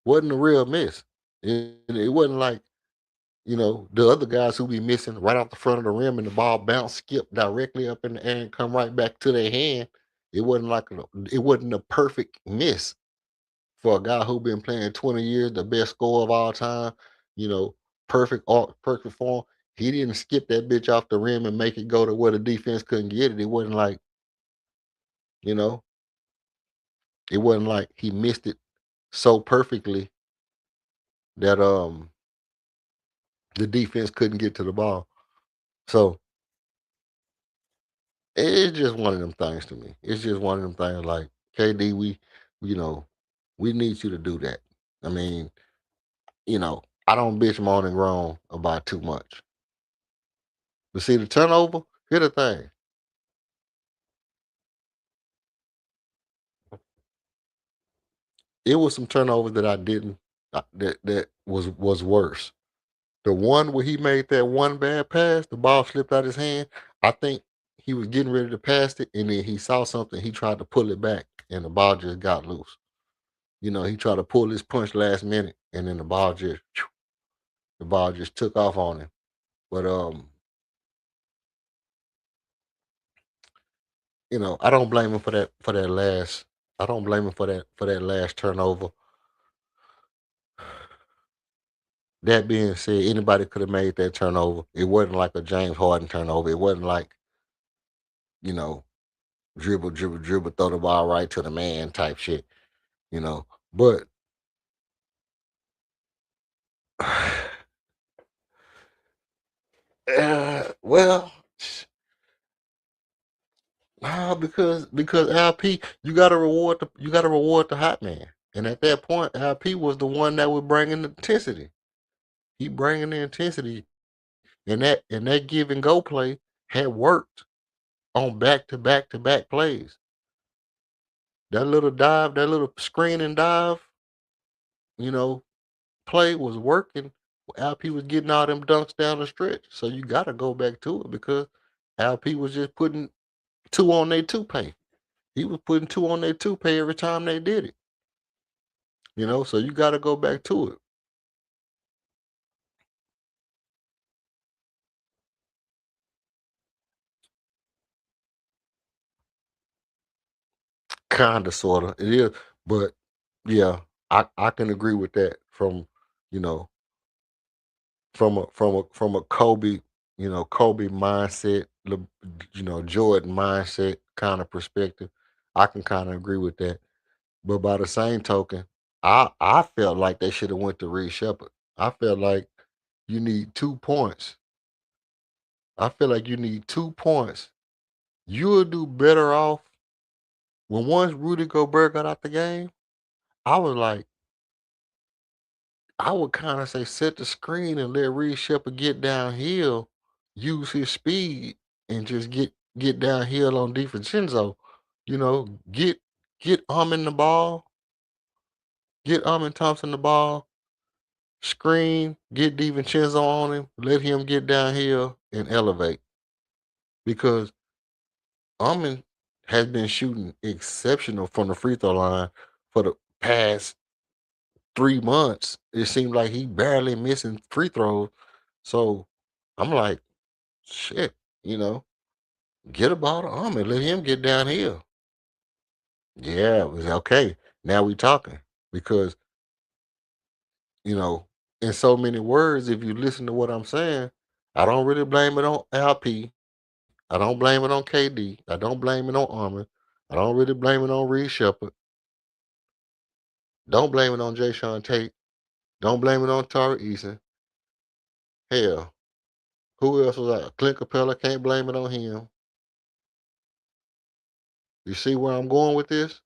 wasn't a real miss. It wasn't like, the other guys who be missing right off the front of the rim and the ball bounce, skip directly up in the air and come right back to their hand. It wasn't a perfect miss for a guy who been playing 20 years, the best scorer of all time, you know, perfect form. He didn't skip that bitch off the rim and make it go to where the defense couldn't get it. It wasn't like, you know, it wasn't like he missed it so perfectly that the defense couldn't get to the ball. So it's just one of them things to me. It's just one of them things like KD, you know, we need you to do that. I mean, I don't bitch moan and groan about too much. But see the turnover, here the thing. It was some turnovers that I didn't that was worse. The one where he made that one bad pass, the ball slipped out his hand. I think he was getting ready to pass it, and then he saw something. He tried to pull it back, and the ball just got loose. He tried to pull his punch last minute, and then the ball just took off on him. But I don't blame him for that last. I don't blame him for that last turnover. That being said, anybody could have made that turnover. It wasn't like a James Harden turnover. It wasn't like, you know, dribble, dribble, dribble, throw the ball right to the man type shit, you know. But well, nah, because LP, you gotta reward the hot man, and at that point, LP was the one that was bringing the intensity. He bringing the intensity, and that give and go play had worked on back to back to back plays. That little dive, that little screen and dive, you know, play was working. LP was getting all them dunks down the stretch. So you got to go back to it because LP was just putting two on their toupee. He was putting two on their toupee every time they did it. So you got to go back to it. Kinda, sorta. It is, but yeah, I can agree with that you know, from a Kobe, Kobe mindset, Jordan mindset kind of perspective. I can kind of agree with that. But by the same token, I felt like they should have went to Reed Shepard. I felt like you need 2 points. I feel like you need 2 points. You'll do better off when once Rudy Gobert got out the game. I was like, I would kind of say set the screen and let Reed Shepard get downhill, use his speed, and just get downhill on DiVincenzo. Get Armin the ball, get Armin Thompson the ball, screen, get DiVincenzo on him, let him get downhill and elevate. Because Armin has been shooting exceptional from the free throw line for the past 3 months. It seems like he barely missing free throws. So I'm like, shit, you know, get a ball to Armin, let him get downhill. Yeah, it was okay. Now we talking because you know, in so many words, if you listen to what I'm saying, I don't really blame it on LP. I don't blame it on KD. I don't blame it on Armin. I don't really blame it on Reed Shepard. Don't blame it on Jay Sean Tate. Don't blame it on Tari Eason. Hell, who else was that? Clint Capella, can't blame it on him. You see where I'm going with this?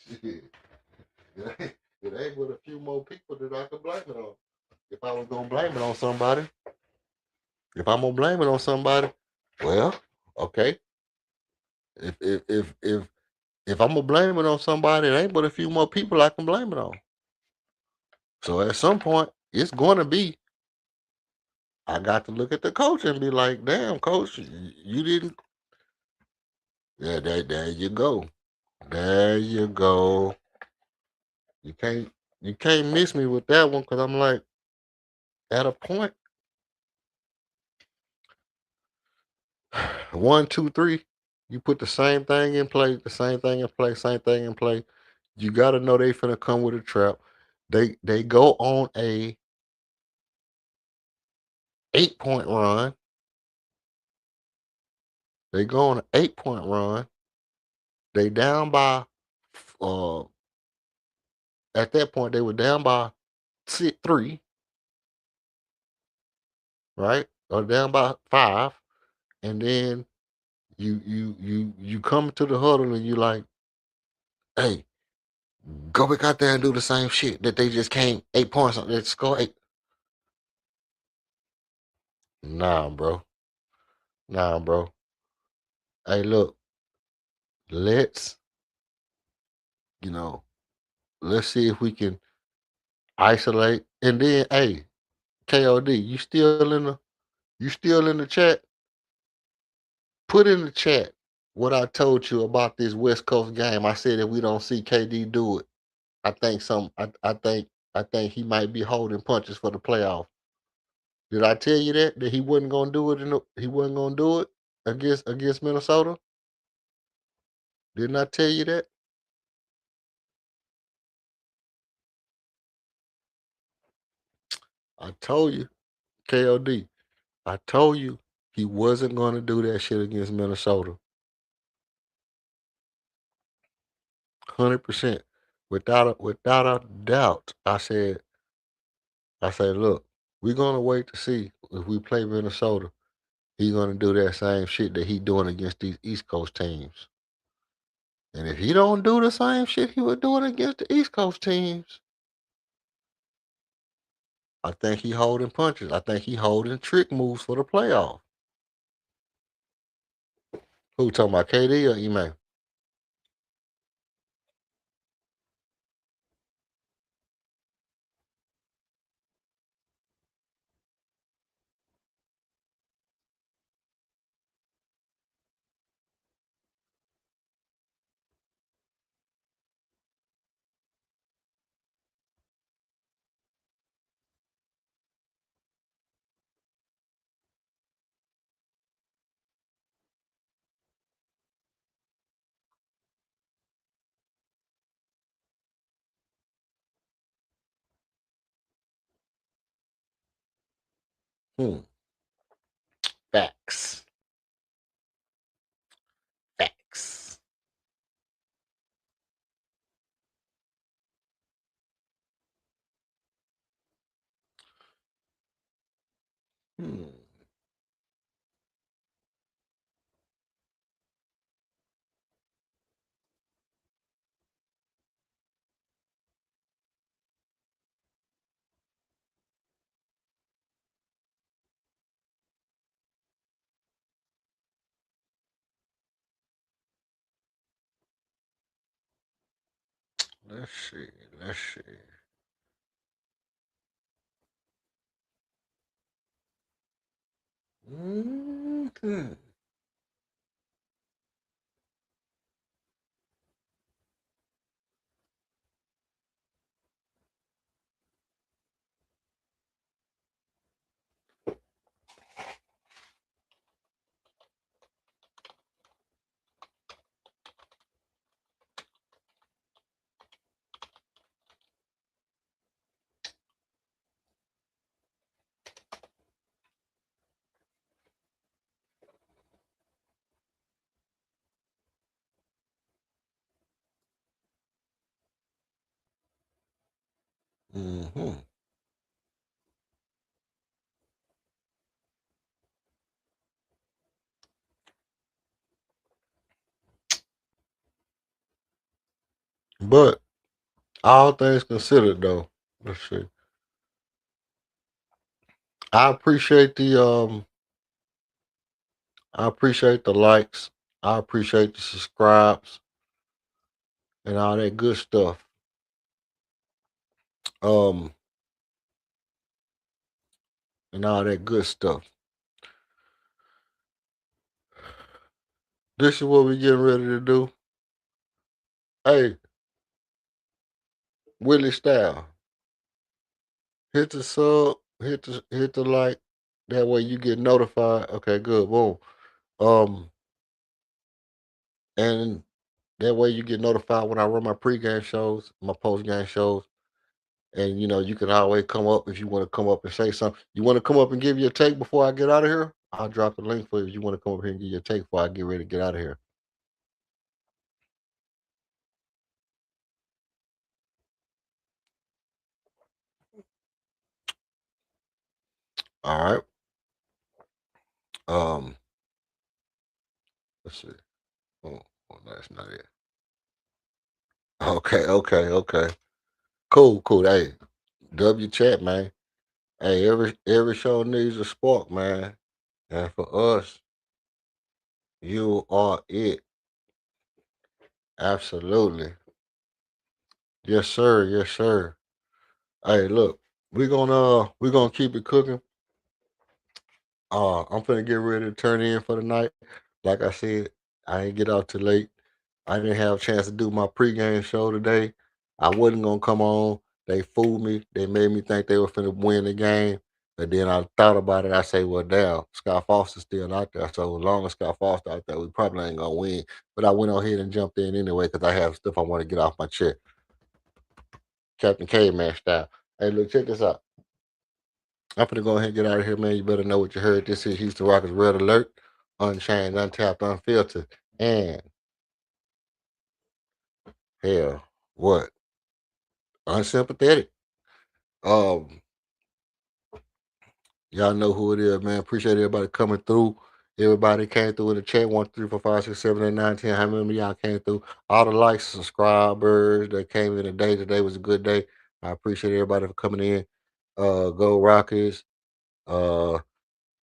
Shit. It ain't but a few more people that I could blame it on. If I was gonna blame it on somebody, if I'm gonna blame it on somebody, well, okay. If I'm gonna blame it on somebody, it ain't but a few more people I can blame it on. So at some point, it's gonna be. I got to look at the coach and be like, "Damn, coach, you didn't." Yeah, there you go. There you go. You can't you can't miss me with that one because I'm like, at a point, 1, 2, 3, you put the same thing in play, the same thing in play, same thing in play. You got to know they finna come with a trap. They go on a 8 point run. They go on an 8 point run. They down by uh at that point they were down by 3, right? Or down by 5. And then you come to the huddle and you like, hey, go back out there and do the same shit that they just came 8 points on. They score 8. Nah, bro. Nah, bro. Hey, look, let's, you know, let's see if we can isolate. And then, hey, KOD, you still in the chat? Put in the chat what I told you about this West Coast game. I said if we don't see KD do it, I think he might be holding punches for the playoff. Did I tell you that he wasn't gonna do it he wasn't gonna do it against Minnesota? Didn't I tell you that? I told you, KOD. I told you he wasn't gonna do that shit against Minnesota. 100%. Without a doubt. I said, look, we're gonna wait to see if we play Minnesota. He's gonna do that same shit that he doing against these East Coast teams. And if he don't do the same shit he was doing against the East Coast teams, I think he holding punches. I think he holding trick moves for the playoff. Who talking about, KD or Ime? Hmm. Facts. Facts. Hmm. Let's see. Let's see. Hmm. Hmm. But all things considered, though, let's see. I appreciate I appreciate the likes. I appreciate the subscribes and all that good stuff. Um, and all that good stuff. This is what we getting ready to do. Hey, Willie Style, hit the sub, hit the like. That way you get notified. Okay, good. Boom. Um, and that way you get notified when I run my pregame shows, my postgame shows. And you can always come up if you want to come up and say something. You want to come up and give your take before I get out of here? I'll drop the link for you if you want to come up here and give your take before I get ready to get out of here. All right. Um, let's see. Oh, no, that's not it. Okay, okay. Cool. Hey, W chat, man. Hey, every show needs a spark, man. And for us, you are it. Absolutely. Yes, sir. Yes, sir. Hey, look, we're gonna keep it cooking. I'm finna get ready to turn in for the night. Like I said, I ain't get out too late. I didn't have a chance to do my pregame show today. I wasn't gonna come on. They fooled me. They made me think they were finna win the game. But then I thought about it. I say, well, damn, Scott Foster's still out there. So as long as Scott Foster out there, we probably ain't gonna win. But I went on ahead and jumped in anyway because I have stuff I want to get off my chest. Captain Caveman style. Hey, look, check this out. I'm gonna go ahead and get out of here, man. You better know what you heard. This is Houston Rockets Red Alert, Unchained, Untapped, Unfiltered, and hell, what? Unsympathetic. Um, y'all know who it is, man. Appreciate everybody coming through. Everybody came through in the chat. 1, 2, 3, 4, 5, 6, 7, 8, 9, 10. How many of y'all came through? All the likes, subscribers that came in today. Today was a good day. I appreciate everybody for coming in. Go Rockets. Uh,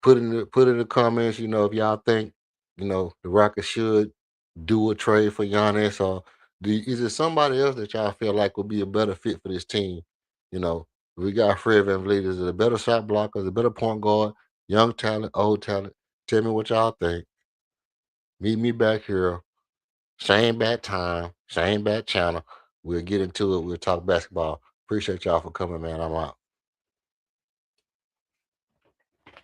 put in the comments, if y'all think, the Rockets should do a trade for Giannis, or is it somebody else that y'all feel like would be a better fit for this team? You know, we got Fred VanVleet. Is it a better shot blocker? Is it a better point guard? Young talent, old talent. Tell me what y'all think. Meet me back here. Same bad time, same bad channel. We'll get into it. We'll talk basketball. Appreciate y'all for coming, man. I'm out.